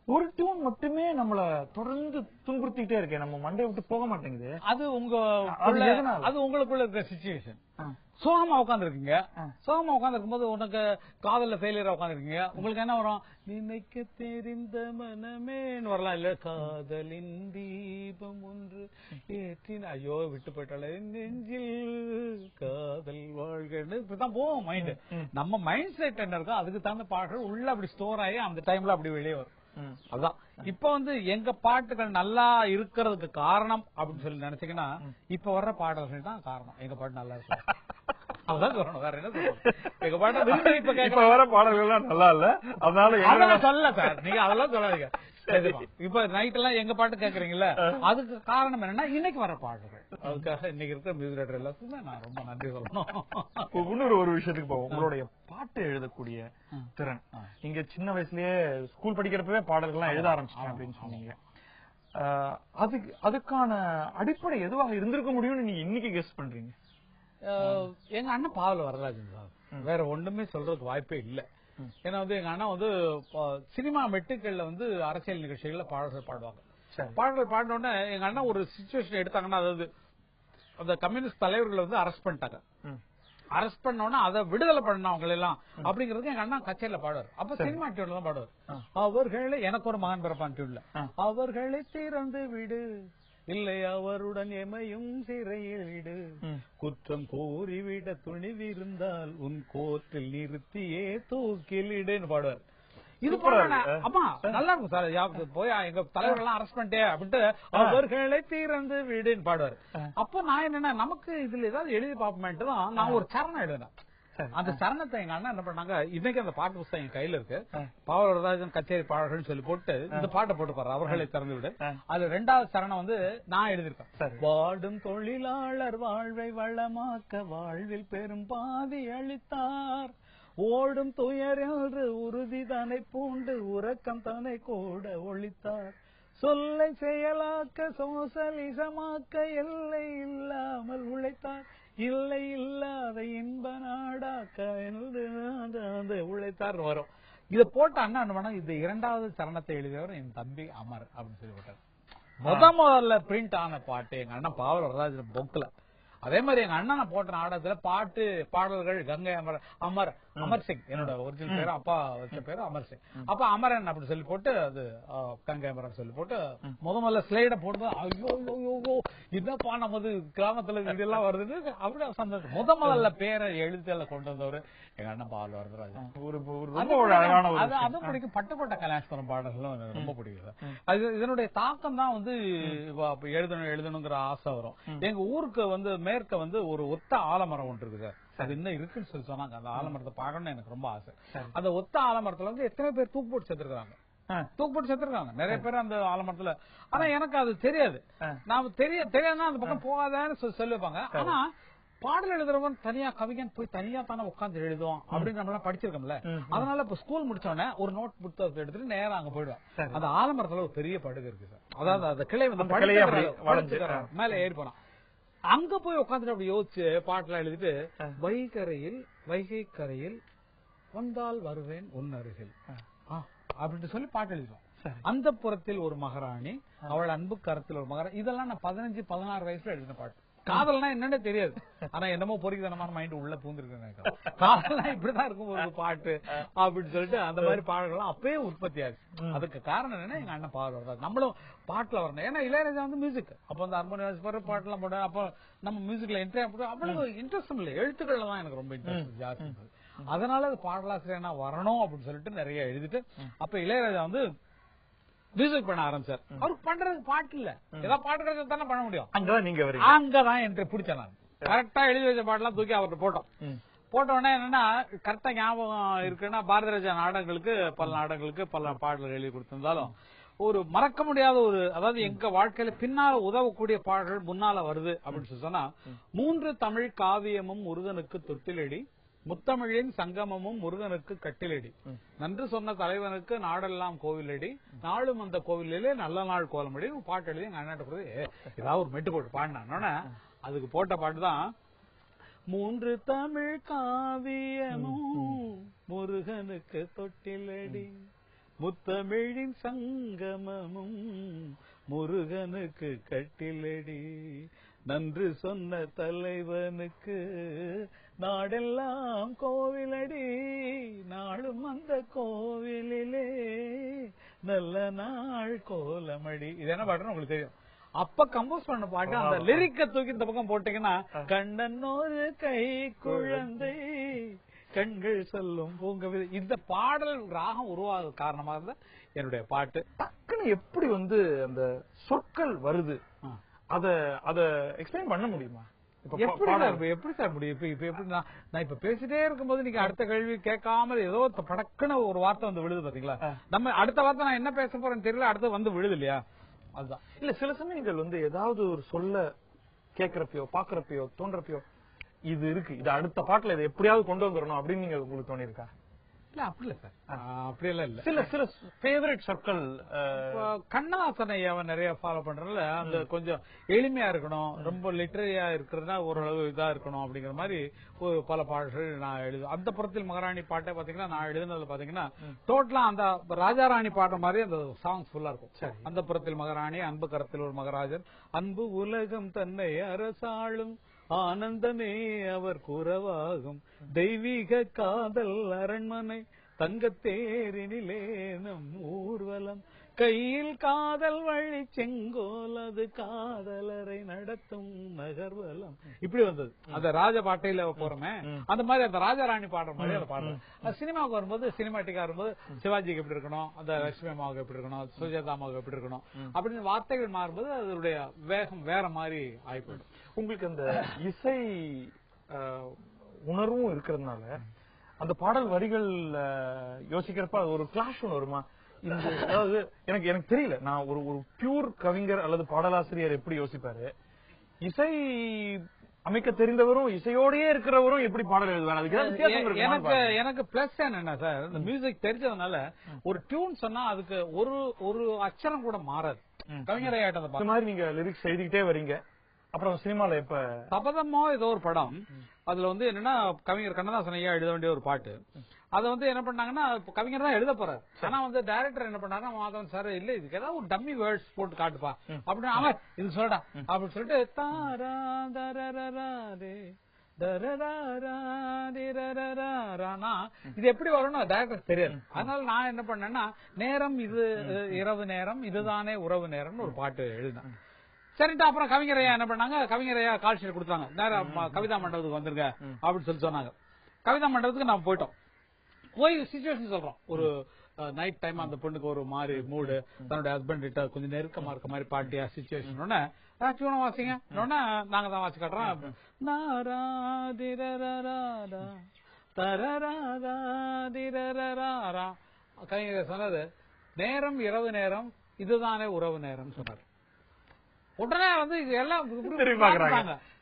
ஒரு டியூன் மட்டுமே நம்மள தொடர்ந்து துன்புறுத்திட்டே இருக்கேன், நம்ம மண்டையை விட்டு போக மாட்டேங்குது. அது உங்களுக்குள்ள இருக்கிற சிச்சுவேஷன். சோகமா உட்காந்துருக்கீங்க, சோகமா உட்காந்துருக்கும் போது உனக்கு காதல்ல ஃபெயிலியரா உட்காந்துருக்கீங்க, உங்களுக்கு என்ன வரும், நினைக்க தெரிந்த மனமேன்னு வரலாம், இல்ல காதலின் தீபம் ஒன்று ஏற்றின் ஐயோ விட்டு போயிட்டாலே நெஞ்சில் காதல் வாழ்கன்னு இப்படிதான் போவோம் மைண்ட். நம்ம மைண்ட் செட் என்ன இருக்கோ அதுக்கு தகுந்த பாடல்கள் உள்ள அப்படி ஸ்டோர் ஆகி அந்த டைம்ல அப்படி வெளியே வரும். அதான் இப்ப வந்து எங்க பாட்டுகள் நல்லா இருக்கிறதுக்கு காரணம் அப்படின்னு சொல்லி நினைச்சீங்கன்னா இப்ப வர்ற பாடல்கள் தான் காரணம். எங்க பாட்டு நல்லா இருக்கு அதான் சொல்லணும், வேற என்ன சொல்லணும். எங்க பாட்டு இப்ப வர பாடல்கள் நல்லா இல்ல அதனால சொல்ல சார், நீங்க அதெல்லாம் சொல்லாதீங்க. இப்ப நைட் எல்லாம் எங்க பாட்டு கேக்குறீங்கல்ல, அதுக்கு காரணம் என்னன்னா இன்னைக்கு வர பாடல்கள். அதுக்காக இன்னைக்கு இருக்கிற மியூசிக் டைரக்டர் எல்லாத்துக்குமே நான் ரொம்ப நன்றி சொல்லணும். இன்னொரு ஒரு விஷயத்துக்கு போவோம், உங்களுடைய பாட்டு எழுதக்கூடிய திறன். நீங்க சின்ன வயசுலயே ஸ்கூல் படிக்கிறப்பவே பாடல்கள்லாம் எழுத ஆரம்பிச்சிட்டேன் அப்படின்னு சொன்னீங்க. அதுக்கான அடிப்படை எதுவாக இருந்திருக்க முடியும்னு நீங்க இன்னைக்கு கெஸ் பண்றீங்க? எங்க அண்ணன் பாவல வரராஜன் சார், வேற ஒண்ணுமே சொல்றதுக்கு வாய்ப்பே இல்ல. ஏன்னா வந்து எங்க அண்ணா வந்து சினிமா மெட்டுக்கள்ல வந்து அரசியல் நிகழ்ச்சிகள்ல பாடல்கள் பாடுவாங்க. பாடல்கள் பாடின உடனே எங்க அண்ணா ஒரு சிச்சுவேஷன் எடுத்தாங்கன்னா, அதாவது அந்த கம்யூனிஸ்ட் தலைவர்களை வந்து அரெஸ்ட் பண்ணிட்டாங்க. அரெஸ்ட் பண்ணோன்னா அதை விடுதலை பண்ணவங்க எல்லாம் அப்படிங்கறதுக்கு எங்க அண்ணா கச்சேரியில பாடுவார். அப்ப சினிமா டியூன்ல தான் பாடுவார். அவர்களை எனக்கு ஒரு மகன் பிறப்பான் டியூன்ல, அவர்களை திறந்து விடு, இல்லை அவருடன் எமையும் சிறையில் விடு, குற்றம் கூறிவிட துணிவிருந்தால் உன் கோர்ட்டில் நிறுத்தியே தூக்கிலிடுன்னு பாடுவார். இது ஆமா நல்லா இருக்கும் சார். போய் எங்க தலைவர் எல்லாம் அரெஸ்ட் பண்ணிட்டே அப்படின்ட்டு அவர்களை திறந்து விடுன்னு பாடுவார். அப்ப நான் என்னன்னா, நமக்கு இதுல ஏதாவது எழுதி பார்ப்போமேன்ட்டு தான் நான் ஒரு சரணம் எழுதினேன். அந்த சரணத்தை எங்க அண்ணா என்ன பண்ணாங்க, இன்னைக்கு அந்த பாட்டு புத்தகம் என் கையில இருக்கு, பாவலராஜன் கச்சேரி பாடல்கள் சொல்லி போட்டு இந்த பாட்டை போட்டு பாரு, அவர்களை திறந்து விடு. அது 2வது சரணம் வந்து நான் எழுதியிருக்கேன். வாடும் தொழிலாளர் வாழ்வை வளமாக்க வாழ்வில் பெரும் பாதி அளித்தார், ஓடும் துயர் என்று உறுதி தனை பூண்டு உறக்கம் தனை கூட ஒழித்தார், சொல்லை செயலாக்க சோசலிசமாக்க எல்லை இல்லாமல் உழைத்தார், இல்லை இல்லாத இன்ப நாடாக்க என்று உழைத்தார் வரும். இதை போட்டு அண்ணா என்ன பண்ணா, இந்த 2வது சரணத்தை எழுதியவர் என் தம்பி அமர் அப்படின்னு சொல்லி போட்டார். முதல்ல பிரிண்ட் ஆன பாட்டு எங்க அண்ணன் பாவலராஜன் பொக்குல. அதே மாதிரி எங்க அண்ணனை போட்ட நாடகத்துல பாட்டு பாடல்கள் கங்கை அமர் சிங், என்னோட ஒரிஜினல் பேரு, அப்பா வச்ச பேரு அமர் சிங். அப்ப அமரன் அப்படி சொல்லி போட்டு அது கங்கை அமரன் சொல்லி போட்டு முதல்ல ஸ்லைட போட்டு ஐயோ என்னப்பா நமது கிராமத்துல இதெல்லாம் வருது அப்படி சந்தோஷம். முதல்ல பேரை எழுத்துல கொண்டு வந்தவர் எங்க அண்ணன் பால் வரதராஜன். அதுவும் பிடிக்கும். பட்டுக்கோட்டை கல்யாணம் பாடல்களும் ரொம்ப பிடிக்கும். அது இதனுடைய தாக்கம் தான் வந்து எழுதணுங்கிற ஆசை வரும். எங்க ஊருக்கு வந்து மேற்க வந்து ஒரு ஒத்த ஆலமரம் ஒன்று இருக்கு சார். அது இன்னும் இருக்குன்னு சொல்லி சொன்னாங்க. அந்த ஆலமரத்தை பார்க்கணும்னு எனக்கு ரொம்ப ஆசை. அந்த ஒத்த ஆலமரத்துல வந்து எத்தனை பேர் தூக்கு போட்டு செத்துருக்காங்க நிறைய பேர் அந்த ஆலமரத்துல. ஆனா எனக்கு அது தெரியாது. நான் தெரியாதுன்னா அந்த பக்கம் போகாதான்னு சொல்லுவாங்க. ஆனா பாடல் எழுதுறவன் தனியா, கவிஞன் போய் தனியா தானே உட்காந்து எழுதுவோம் அப்படின்னு நம்ம எல்லாம் படிச்சிருக்கோம்ல. அதனால இப்ப ஸ்கூல் முடிச்சோடனே ஒரு நோட் புத்தகத்தை எடுத்துட்டு நேரம் அங்க போயிடுவேன். அந்த ஆலமரத்துல ஒரு பெரிய படுகை இருக்கு சார். அதாவது அந்த கிளை வந்து மேல ஏறி போனான். அங்க போய் உட்காந்துட்டு அப்படி யோசிச்சு பாட்டுல எழுதிட்டு, வைகை கரையில் வந்தால் வருவேன் உன் அருகில் அப்படின்னு சொல்லி பாட்டு எழுதிடுவோம். அந்த புறத்தில் ஒரு மகாராணி, அவள் அன்பு கரத்தில் ஒரு மகாராணி. இதெல்லாம் நான் 15-16 வயசுல எழுதின பாட்டு. காதல்னா என்னன்னு தெரியாது. ஆனா என்னமோ பொறிக்கதனமான மைண்ட் உள்ள பூந்துருக்கு. காதல்னா இப்படிதான் இருக்கும் ஒரு பாட்டு அப்படின்னு சொல்லிட்டு அந்த மாதிரி பாடல்கள்லாம் அப்பவே உற்பத்தி ஆச்சு. அதுக்கு காரணம் என்னன்னா, எங்க அண்ணன் பாடல் வர்றது, நம்மளும் பாட்டுல வரணும். ஏன்னா இளையராஜா வந்து மியூசிக், அப்ப வந்து ஹார்மோனியம் போற பாட்டு எல்லாம் போட, அப்ப நம்ம மியூசிக்ல அவ்வளவு இன்ட்ரெஸ்ட் இல்லை. எழுத்துக்கள்ல தான் எனக்கு ரொம்ப இன்ட்ரெஸ்ட் ஜாஸ்தி இருந்தது. அதனால அது பாடலாசிரியனா வரணும் அப்படின்னு சொல்லிட்டு நிறைய எழுதிட்டு, அப்ப இளையராஜா வந்து மியூசிக் பண்ண ஆரம்பிச்சார். அவருக்கு பண்றதுக்கு பாட்டு இல்ல, ஏதாவது பாட்டு கிடைச்சா தானே பண்ண முடியும். அங்கதான் என்று பிடிச்சேன் நான். கரெக்டா எழுதி வச்ச பாட்டுலாம் தூக்கி அவர்கிட்ட போட்ட உடனே என்னன்னா, கரெக்டா ஞாபகம் இருக்குன்னா, பாரதி ராஜா நாடகங்களுக்கு பல பாடல்கள் எழுதி கொடுத்திருந்தாலும் ஒரு மறக்க முடியாத ஒரு, அதாவது எங்க வாழ்க்கையில பின்னால உதவக்கூடிய பாடல்கள் முன்னால வருது அப்படின்னு சொன்னா, 3 தமிழ் காவியமும் முருகனுக்கு தொட்டிலடி, முத்தமிழின் சங்கமமும் முருகனுக்கு கட்டிலடி, நன்று சொன்ன தலைவனுக்கு நாடெல்லாம் கோவிலடி, நாளும் அந்த கோவிலே நல்ல நாள் கோலமடி பாட்டு எழுதி எங்க அண்ணாட்ட போது ஏதாவது ஒரு மெட்டு போட்டு பாடினானோட அதுக்கு போட்ட பாட்டு தான் 3 தமிழ் காவியமும் முருகனுக்கு தொட்டிலடி, முத்தமிழின் சங்கமமும் முருகனுக்கு கட்டிலடி, நன்று சொன்ன தலைவனுக்கு நாடெல்லாம் கோவிலடி, நாளும் அந்த கோவிலிலே நல்ல நாள் கோலமடி. இது என்ன பாட்டுன்னு உங்களுக்கு தெரியும். அப்ப கம்போஸ் பண்ண பாட்டு அந்த லிரிக்க தூக்கி இந்த பக்கம் போட்டீங்கன்னா, கண்ணனோரு கை குழந்தை கண்கள் சொல்லும் பூங்கவிதை, இந்த பாடல் ராகம் உருவாக காரணமாக இருந்த என்னுடைய பாட்டு. டக்குன்னு எப்படி வந்து அந்த சொற்கள் வருது, அத எக்ஸ்பிளைன் பண்ண முடியுமா? எப்படி சார் முடியும்? இப்ப எப்படி நான் இப்ப பேசிட்டே இருக்கும்போது நீங்க அடுத்த கேள்வி கேட்காம ஏதோ படக்குன்னு ஒரு வார்த்தை வந்து விழுது பாத்தீங்களா? நம்ம அடுத்த வார்த்தை நான் என்ன பேச போறேன்னு தெரியல, அடுத்து வந்து விழுது இல்லையா? அதுதான். இல்ல சில சமயங்கள் வந்து ஏதாவது ஒரு சொல்ல கேக்குறப்பயோ பாக்குறப்பயோ தோன்றப்பயோ இது இருக்கு, இது அடுத்த பாட்டுல இதை எப்படியாவது கொண்டு வந்துடணும் அப்படின்னு நீங்க உங்களுக்கு தோணிருக்கா? அப்படி இல்ல சார், அப்படி எல்லாம் இல்ல. சில சில ஃபேவரட் சொற்கள் கண்ணதாசனை அவன் நிறைய ஃபாலோ பண்றதுல அந்த கொஞ்சம் எளிமையா இருக்கணும், ரொம்ப லிட்டரியா இருக்கிறதா ஓரளவு இதா இருக்கணும் அப்படிங்கிற மாதிரி ஒரு பல பாடல்கள் நான் எழுது. அந்த புறத்தில் மகாராணி பாட்டை பாத்தீங்கன்னா நான் எழுதுனதுல பாத்தீங்கன்னா டோட்டலா அந்த ராஜாராணி பாடுற மாதிரி அந்த சாங்ஸ் ஃபுல்லா இருக்கும். அந்த புறத்தில் மகாராணி, அன்பு கரத்தில் ஒரு மகராஜன், அன்பு உலகம் தன்னை அரசாளும், ஆனந்தமே அவர் குறவாகும், தெய்வீக காதல் அரண்மனை, தங்கத்தேரினிலே நம் ஊர்வலம், கையில் காதல் வழி செங்கோல், அது காதலரை நடத்தும் நகர்வலம். இப்படி வந்தது அந்த ராஜ பாட்டையில போறோமே, அந்த மாதிரி அந்த ராஜாராணி பாடுற மாதிரி அதை பாடுறது. சினிமாவுக்கு வரும்போது சினிமாட்டிக்கா வரும்போது சிவாஜிக்கு எப்படி இருக்கணும், அந்த லட்சுமி அம்மாவுக்கு எப்படி இருக்கணும், சுஜாதா அம்மாவுக்கு எப்படி இருக்கணும் அப்படின்னு வார்த்தைகள் மாறும்போது அதனுடைய வேகம் வேற மாதிரி ஆயிப்போயிடும். உங்களுக்கு அந்த இசை உணர்வும் இருக்கிறதுனால அந்த பாடல் வரிகள் யோசிக்கிறப்ப அது ஒரு கிளாஷ் ஒன்று வருமா? அதாவது எனக்கு தெரியல, நான் ஒரு பியூர் கவிஞர் அல்லது பாடலாசிரியர் எப்படி யோசிப்பாரு, இசை அமைக்க தெரிந்தவரும் இசையோடயே இருக்கிறவரும் எப்படி பாடல் எழுதுவார்? அதுக்கு எனக்கு பிளஸ் என்ன சார், இந்த மியூசிக் தெரிஞ்சதுனால ஒரு டியூன் சொன்னா அதுக்கு ஒரு அச்சரம் கூட மாறாது. கவிஞர் ஆயிட்ட மாதிரி நீங்க லிரிக்ஸ் எழுதிக்கிட்டே வரீங்க. அப்புறம் சினிமால இப்ப சபதமோ ஏதோ ஒரு படம், அதுல வந்து என்னன்னா கவிஞர் கண்ணதாசன் ஐயா எழுத வேண்டிய ஒரு பாட்டு, அதை வந்து என்ன பண்ணாங்கன்னா கவிஞர் தான் எழுத போறாரு. ஆனா வந்து டைரக்டர் என்ன பண்ணாருன்னா, மாதவன் சார் இல்ல இதுக்கு ஏதாவது ஒரு டம்மி வேர்ட்ஸ் போட்டு காட்டுப்பா அப்படின்னு, அவன் இது சொல்லடா அப்படின்னு சொல்லிட்டு தாரா தரரரே இது எப்படி வரும்னு டைரக்டர் தெரியாது. அதனால நான் என்ன பண்ணேன்னா, நேரம் இது இரவு நேரம், இதுதானே உறவு நேரம்னு ஒரு பாட்டு எழுதினேன். சரிட்டு அப்புறம் கவிஞரையா என்ன பண்ணாங்க, கவிஞரையா கால் ஷீட் கொடுத்தாங்க, நேரம் கவிதா மண்டபத்துக்கு வந்துருங்க அப்படின்னு சொல்லி சொன்னாங்க. கவிதா மண்டபத்துக்கு நான் போயிட்டோம். போய் சிச்சுவேஷன் சொல்றோம், ஒரு நைட் டைம் அந்த பொண்ணுக்கு ஒரு மாதிரி மூடு, தன்னுடைய ஹஸ்பண்ட் கிட்ட கொஞ்சம் நெருக்கமா இருக்க மாதிரி பாட்டியா சிச்சுவேஷன். டியூனை வாசிங்க, நாங்க தான் வாசி காட்டுறோம். கவிஞர் சொன்னது நேரம் இரவு நேரம், இதுதானே உறவு நேரம் சொன்னார். உடனே வந்து இது எல்லாம்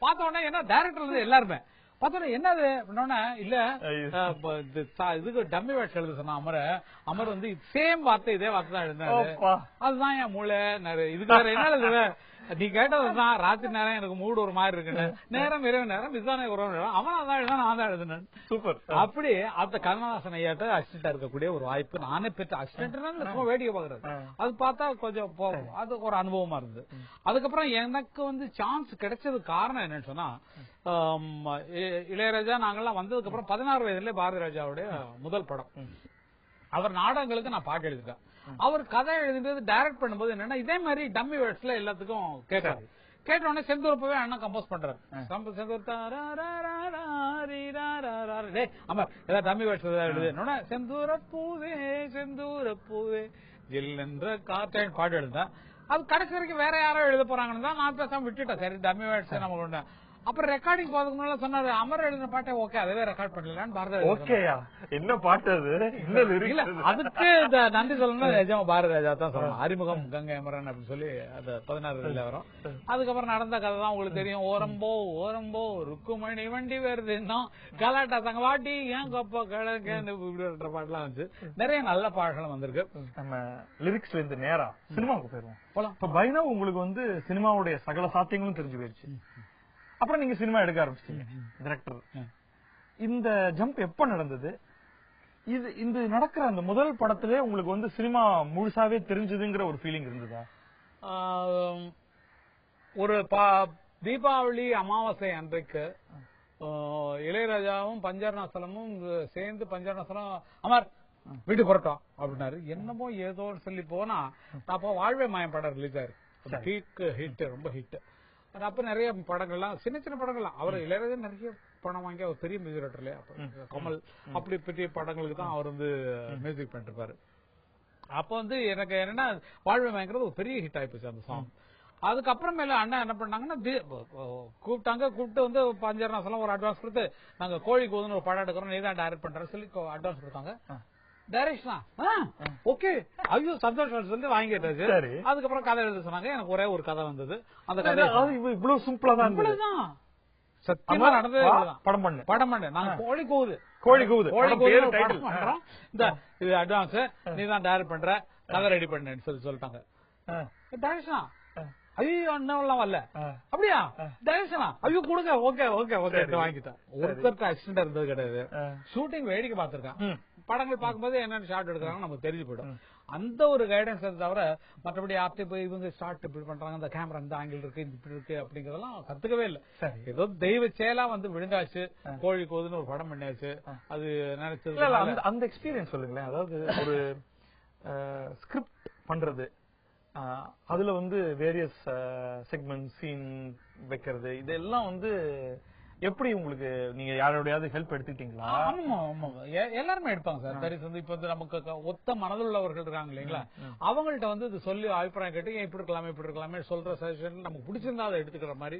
பார்த்த உடனே என்ன டைரக்டர் வந்து எல்லாருமே பார்த்தோன்னா என்னது இல்ல இதுக்கு டம்மி வேர்ட்ஸ் எழுத சொன்னா அமர் வந்து சேம் வார்த்தை இதே வார்த்தை தான் எழுதினாரு. அதுதான் என் மூளை இதுக்கு வேற என்ன எழுதுவ, நீ கேட்டதுதான் ராத்திரி நேரம் எனக்கு மூடு ஒரு மாதிரி இருக்குன்னு, நேரம் இரவு நேரம் இதுதானே உறவு நேரம், அவன் அதான் எழுதான் நான் தான் எழுதுனேன். சூப்பர். அப்படி அந்த கண்ணதாசன் ஐயாட்ட அசிஸ்டண்டா இருக்கக்கூடிய ஒரு வாய்ப்பு நானே பெற்ற. அசிஸ்டன்ட் வேடிக்கை பாக்குறது, அது பார்த்தா கொஞ்சம் அது ஒரு அனுபவமா இருந்தது. அதுக்கப்புறம் எனக்கு வந்து சான்ஸ் கிடைச்சது காரணம் என்னன்னு சொன்னா, இளையராஜா நாங்கெல்லாம் வந்ததுக்கு அப்புறம் 16 வயதுல பாரதி ராஜாவுடைய முதல் படம், அவர் நாடகங்களுக்கு நான் பாட்டு எழுதிட்டேன். அவர் கதை எழுதுறது டைரக்ட் பண்ணும்போது என்னன்னா இதே மாதிரி டம்மி வேர்ட்ஸ்ல எல்லாத்துக்கும் கேட்காது. கேட்ட உடனே செந்தூரப்பவே அண்ணா கம்போஸ் பண்றாரு. செந்தூர் ஏதாவது டம்மி வேர்ட்ஸ் எழுது, செந்தூரப்பூவே செந்தூரப்பூவே ஜில் என்ற காற்றாயின் பாட்டு எழுதேன். அது கடைசி வரைக்கும் வேற யாரோ எழுத போறாங்கன்னு தான் நான் பேசாம விட்டுட்டேன். சரி டம்மி வேர்ட்ஸ் நம்ம கொண்டு. அப்புறம் ரெக்கார்டிங் போறதுக்கு முன்னால சொன்னாரு, அமர் எழுதின பாட்டை ஓகே அதவே ரெக்கார்ட் பண்ணலான்னு பாரதி. ஓகேயா என்ன பாட்டு அது? இல்ல அதுக்கு நன்றி சொல்லணும் நிஜமா பாரதி ராஜா தான் சொல்லணும். அறிமுகம் கங்கை அமரன் அப்படின்னு சொல்லி அது 16 வரும். அதுக்கப்புறம் நடந்த கதை தான் உங்களுக்கு தெரியும். ஓரம்போ ஓரம்போ ருக்குமணி வண்டி வருது, இன்னும் கலாட்டா தங்க வாட்டி ஏன் கொப்ப கிழக்கு பாட்டுலாம் வந்து நிறைய நல்ல பாடல்களும் வந்திருக்கு. நம்ம லிரிக்ஸ்ல இருந்து நேரா சினிமாவுக்கு போயிருவோம் போலாம். இப்ப பைனா உங்களுக்கு வந்து சினிமாவுடைய சகல சாத்தியங்களும் தெரிஞ்சு போயிடுச்சு. அப்புறம் நீங்க சினிமா எடுக்க ஆரம்பிச்சீங்க, டைரக்டர். இந்த ஜம்ப் எப்ப நடந்தது? இந்த நடக்கிற அந்த முதல் படத்திலே உங்களுக்கு வந்து சினிமா முழுசாவே தெரிஞ்சதுங்கிற ஒரு ஃபீலிங் இருந்ததா? ஒரு தீபாவளி அமாவாசை அன்றைக்கு இளையராஜாவும் பஞ்சர்நாசலமும் சேர்ந்து, பஞ்சர்நாசலம் அமர் வீட்டு புறட்டோம் அப்படின்னாரு. என்னமோ ஏதோ சொல்லி போனா அப்போ வாழ்வே மாயம் படம் ரிலீஸ் ஆயிருக்கு. ஹிட், ரொம்ப ஹிட். அப்ப நிறைய படங்கள்லாம் சின்ன சின்ன படங்கள்லாம் அவர் இளையராஜா நிறைய பணம் வாங்கி அவர் பெரிய மியூசிக் டைரக்டர் இல்லையா, கமல் அப்படி பெரிய படங்களுக்கு தான் அவர் வந்து மியூசிக் பண்ணிட்டு இருப்பாரு. அப்ப வந்து எனக்கு என்னன்னா வாழ்வை வாங்கிறது ஒரு பெரிய ஹிட் ஆயிப்போச்சு அந்த சாங். அதுக்கப்புறமேல அண்ணா என்ன பண்ணாங்கன்னா கூப்பிட்டு வந்து பஞ்சர்நாசலம் ஒரு அட்வான்ஸ் கொடுத்து, நாங்க கோழிக்கு வந்து ஒரு படம் எடுக்கிறோம், நீ தான் டைரக்ட் பண்ற சொல்லி அட்வான்ஸ் கொடுத்தாங்க. டைரக்ஷனா ஓகே, ஐயோ சந்தோஷம் சொல்லி வாங்கிட்டாச்சு. அதுக்கப்புறம் கதை எழுத சொன்னாங்க. எனக்கு ஒரே ஒரு கதை வந்தது. அந்த கதை இவ்வளவு சிம்பிளா தான் சத்தியமா நடந்ததே இவ்வளவுதான். படம் பண்ணு நாங்க கோழி கூவுது படம் பண்றோம். இந்த இது அட்வான்ஸ் நீ தான் டைரக்ட் பண்ற, கதை ரெடி பண்ணு சொல்லிட்டாங்க. டைரக்ஷனா? ஐயோ அண்ணாவெல்லாம் வரல. அப்படியா? டைரக்ஷனா? ஐயோ கொடுங்க. ஓகே ஓகே ஓகே வாங்கிட்டேன். ஒருத்தருக்கு அசிஸ்டன்ட் இருந்தது கிடையாது. ஷூட்டிங் வேடிக்கை பார்த்திருக்கான். படங்கள் பார்க்கும்போது என்னென்ன ஷார்ட் எடுக்கிறாங்க நமக்கு தெரிஞ்சு போயிடும். அந்த ஒரு கைடன்ஸ் தவிர மற்றபடி ஆப்டே போய் இவங்க ஸ்டார்ட் இப்படி பண்றாங்க, இந்த கேமரா இந்த ஆங்கிள் இருக்கு இப்படி இருக்கு அப்படிங்கறதெல்லாம் கத்துக்கவே இல்லை. ஏதோ தெய்வ செயலா வந்து விழுந்தாச்சு. கோழி கோதுன்னு ஒரு படம் பண்ணியாச்சு. அது நினைச்சது அந்த எக்ஸ்பீரியன்ஸ் சொல்லுங்களேன். அதாவது ஒரு ஸ்கிரிப்ட் பண்றது, அதுல வந்து வேரியஸ் செக்மெண்ட் சீன் வைக்கிறது, இதெல்லாம் வந்து எப்படி உங்களுக்கு நீங்க யாரோடையாவது ஹெல்ப் எடுத்துக்கிட்டீங்களா? ஆமா ஆமா எல்லாருமே எடுப்பாங்க சார். தரி வந்து இப்ப வந்து நமக்கு ஒத்த மனதில் உள்ளவர்கள் இருக்காங்க இல்லைங்களா, அவங்கள்ட்ட வந்து இது சொல்லி அபிப்பிராயம் கேட்டு இப்படி இருக்கலாமே சொல்ற சஜஷன் நமக்கு பிடிச்சிருந்தா அதை எடுத்துக்கிற மாதிரி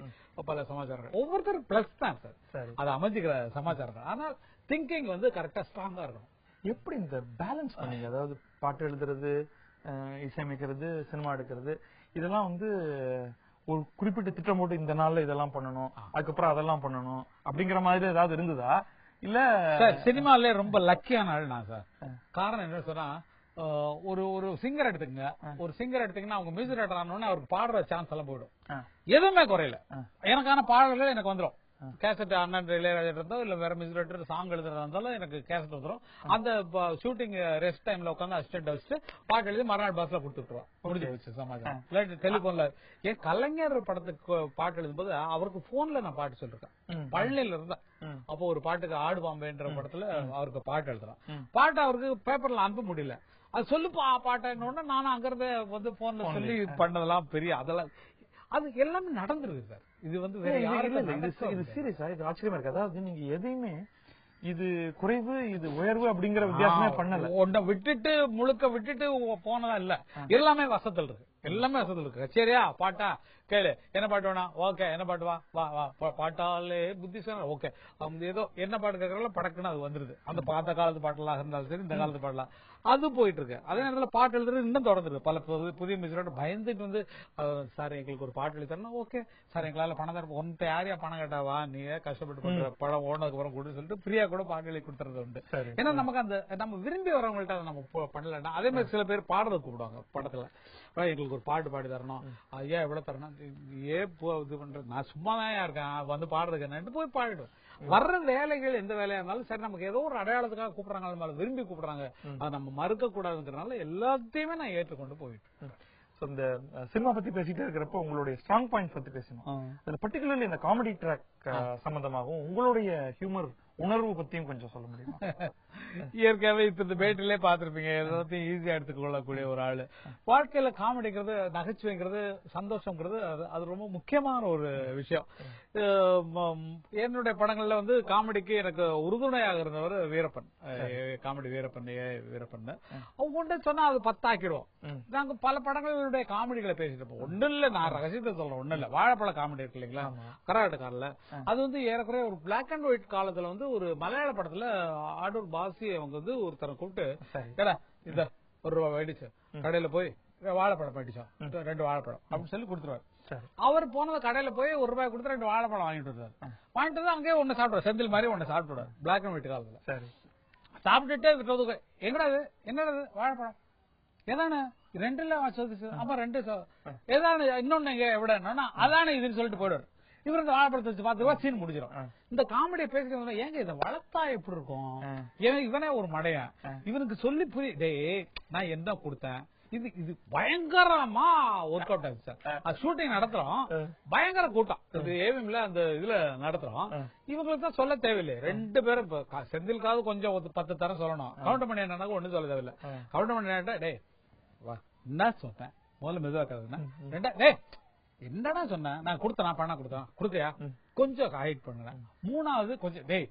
பல சமாச்சாரங்கள் ஒவ்வொருத்தரும் பிளஸ் தான் சார். அதை அமைஞ்சுக்கிற சமாச்சாரங்கள். ஆனால் திங்கிங் வந்து கரெக்டா ஸ்ட்ராங்கா இருக்கும். எப்படி இந்த பேலன்ஸ் பண்ணீங்க? அதாவது பாட்டு எழுதுறது, இசையமைக்கிறது, சினிமா எடுக்கிறது, இதெல்லாம் வந்து ஒரு குறிப்பிட்ட திட்டம் போட்டு இந்த நாள்ல இதெல்லாம் பண்ணணும், அதுக்கப்புறம் அதெல்லாம் பண்ணணும் அப்படிங்கிற மாதிரி ஏதாவது இருந்ததா? இல்ல சினிமாலே ரொம்ப லக்கியான ஆள் நான் சார். காரணம் என்ன சொன்னா, ஒரு சிங்கர் எடுத்துக்கங்க. ஒரு சிங்கர் எடுத்தீங்கன்னா அவங்க மியூசிக் டைரக்டர் ஆனோடனே அவருக்கு பாடுற சான்ஸ் எல்லாம் போயிடும். எதுவுமே குறையல. எனக்கான பாடல்கள் எனக்கு வந்துடும். கேசட் அண்ணன் இளையராஜா இருந்தோ இல்ல வேற மியூசிக் டைரக்டர் சாங் எழுதுறதா இருந்தாலும் எனக்கு கேசட் வந்துடும். அந்த ஷூட்டிங் ரெஸ்ட் டைம்ல உட்காந்து அசிஸ்டன்ட் வச்சுட்டு பாட்டு எழுதி மறுநாள் பஸ்ல கொடுத்துட்டுருவோம். முடிஞ்சு வச்சு சமாச்சாரம். இல்லாட்டி டெலிபோன்ல ஏன் கலைஞர் படத்துக்கு பாட்டு எழுதும்போது அவருக்கு போன்ல நான் பாட்டு சொல்லிருக்கேன். பழனியில இருந்தா அப்போ ஒரு பாட்டுக்கு ஆடு பாம்பேன்ற படத்துல அவருக்கு பாட்டு எழுதுறான். பாட்டு அவருக்கு பேப்பர்ல அனுப்ப முடியல. அது சொல்லுப்பா பாட்டோட நானும் அங்கிருந்தே வந்து போன்ல சொல்லி பண்ணதெல்லாம் பெரிய அதெல்லாம் அது எல்லாமே நடந்துருக்கு சார். இது வந்து வேற யாரும் இது சீரியஸா இது ஆச்சரியமா இருக்கு. அதாவது நீங்க எதையுமே இது குறைவு இது உயர்வு அப்படிங்கிற வித்தியாசமே பண்ணல. ஒன்ன விட்டுட்டு முழுக்க விட்டுட்டு போனதா இல்ல. எல்லாமே வசத்தில் இருக்கு. எல்லாமே வசத்தில் இருக்கு. கச்சேரியா பாட்டா கேளு, என்ன பாட்டு வேணா ஓகே, என்ன பாட்டு வா வா வா பாட்டாலே புத்திசாலி ஓகே, ஏதோ என்ன பாட்டு கேட்கறதுல படக்குன்னு அது வந்துருது. அந்த அந்த காலத்து பாட்டெல்லாம் இருந்தாலும் சரி, இந்த காலத்து பாட்டெல்லாம் அது போயிட்டு இருக்கு. அதே நேரத்தில் பாட்டு எழுதுறது இன்னும் தொடர்ந்துருக்கு. பல புதிய மியூசிக் பயந்துட்டு வந்து சார் எங்களுக்கு ஒரு பாட்டு எழுதி தரணும். ஓகே சார் எங்களால பணம் தர ஒன்றை யாரையா பணம் கேட்டாவா, நீங்க கஷ்டப்பட்டு பண்ற படம் ஓனதுக்கு அப்புறம் கொடுன்னு சொல்லிட்டு ஃப்ரீயா கூட பாட்டு எழுதி கொடுத்துறது உண்டு. ஏன்னா நமக்கு அந்த நம்ம விரும்பி வரவங்கள்ட்ட அதை நம்ம பண்ணலன்னா, அதே மாதிரி சில பேர் பாடுறது கூப்பிடுவாங்க படத்துல, எங்களுக்கு ஒரு பாட்டு பாடி தரணும், ஐயா எவ்வளவு தரணும், இது பண்றது நான் சும்மா தான் இருக்கேன் வந்து பாடுறதுக்கு என்னன்னு போய் பாடிடுவேன். வர்ற வேலைகள் எந்த வேலையா இருந்தாலும் சரி, நமக்கு ஏதோ ஒரு அடையாளத்துக்காக கூப்பிடுறாங்க, விரும்பி கூப்பிடுறாங்க, அதை நம்ம மறுக்க கூடாதுங்கிறதுனால எல்லாத்தையுமே நான் ஏற்றுக்கொண்டு போயிட்டு. இந்த சினிமா பத்தி பேசிட்டே இருக்கிறப்ப உங்களுடைய ஸ்ட்ராங் பாயிண்ட் பத்தி பேசணும். அதுல பர்டிகுலர்லி இந்த காமெடி ட்ராக் சம்பந்தமாகவும் உங்களுடைய ஹியூமர் உணர்வு பத்தியும் கொஞ்சம் சொல்ல முடியுமா? இயற்கையாவே இப்ப இந்த பேட்டிலே பாத்திருப்பீங்க, எல்லாத்தையும் ஈஸியா எடுத்துக்கொள்ளக்கூடிய ஒரு ஆளு. வாழ்க்கையில காமெடிங்கிறது, நகைச்சுவைங்கிறது, சந்தோஷம்ங்கிறது அது ரொம்ப முக்கியமான ஒரு விஷயம். என்னுடைய படங்கள்ல வந்து காமெடிக்கு எனக்கு உறுதுணையாக இருந்தவர் வீரப்பன், காமெடி வீரப்பன் அவங்க சொன்னா அது 10 ஆக்கிடுவோம். நாங்க பல படங்களுடைய காமெடிகளை பேசிட்டு இருப்போம். ஒண்ணு இல்ல, நான் ரகசியத்தை சொல்றேன், ஒண்ணு இல்ல, வாழைப்பழ காமெடி இருக்கு இல்லைங்களா, கரகாட்டக்காரல, அது வந்து ஏறக்குறைய ஒரு பிளாக் அண்ட் ஒயிட் காலத்துல வந்து ஒரு மலையாள படத்துல ஆடூர் பாசி அவங்க வந்து ஒருத்தரை கூப்பிட்டு இந்த ₹1 ஆயிடுச்சு, கடையில போய் வாழைப்பழம் ஆயிடுச்சோம், 2 வாழைப்பழம் அப்படின்னு சொல்லி கொடுத்துருவாரு. அவர் போனது கடையில போய் ₹1 கொடுத்து 2 வாழைப்பழம் வாங்கிட்டு வருவாரு. வாங்கிட்டு வந்து அங்கேயே ஒண்ணு சாப்பிடுவார், செந்தில் மாதிரி ஒண்ணு சாப்பிடுவார் பிளாக் அண்ட் ஒயிட் காலத்துல. சாப்பிட்டுட்டு எங்கடாது என்னது வாழைப்பழம் ஏதானே 2 இல்ல அப்ப 2 ஏதானே இன்னொன்னு எங்க எவ்வளவு அதானே இதுன்னு சொல்லிட்டு போயிடுவார். இவர் இந்த வாழைப்பழத்தை வச்சு பார்த்துவா சீன் முடிஞ்சிடும். இந்த காமெடியை பேசிட்டு ஏங்க இதை வளர்த்தா எப்படி இருக்கும், இவனே ஒரு மடையன், இவனுக்கு சொல்லி புரிய நான் என்ன கொடுத்தேன், இது பயங்கரமா ஒர்க் அவுட் ஆகுது சார். ஷூட்டிங் நடத்துறோம், பயங்கர கூட்டம், ஏவிஎம்ல அந்த இதுல நடத்துறோம். இவங்களுக்கு தான் சொல்ல தேவையில்லை, 2 பேரும் செந்திலுக்காவது கொஞ்சம் 10 தரம் சொல்லணும். கவுண்டமணி என்ன ஒண்ணும் சொல்ல தேவையில்லை. கவுண்டமணி டே வா என்ன சொன்னேன் முதல்ல மெதுவாக்காதுன்னா, என்னடா சொன்ன, நான் கொடுத்தேன் பணம் கொடுத்தையா கொஞ்சம் ஹைட் பண்ணேன், 3வது கொஞ்சம் டேய்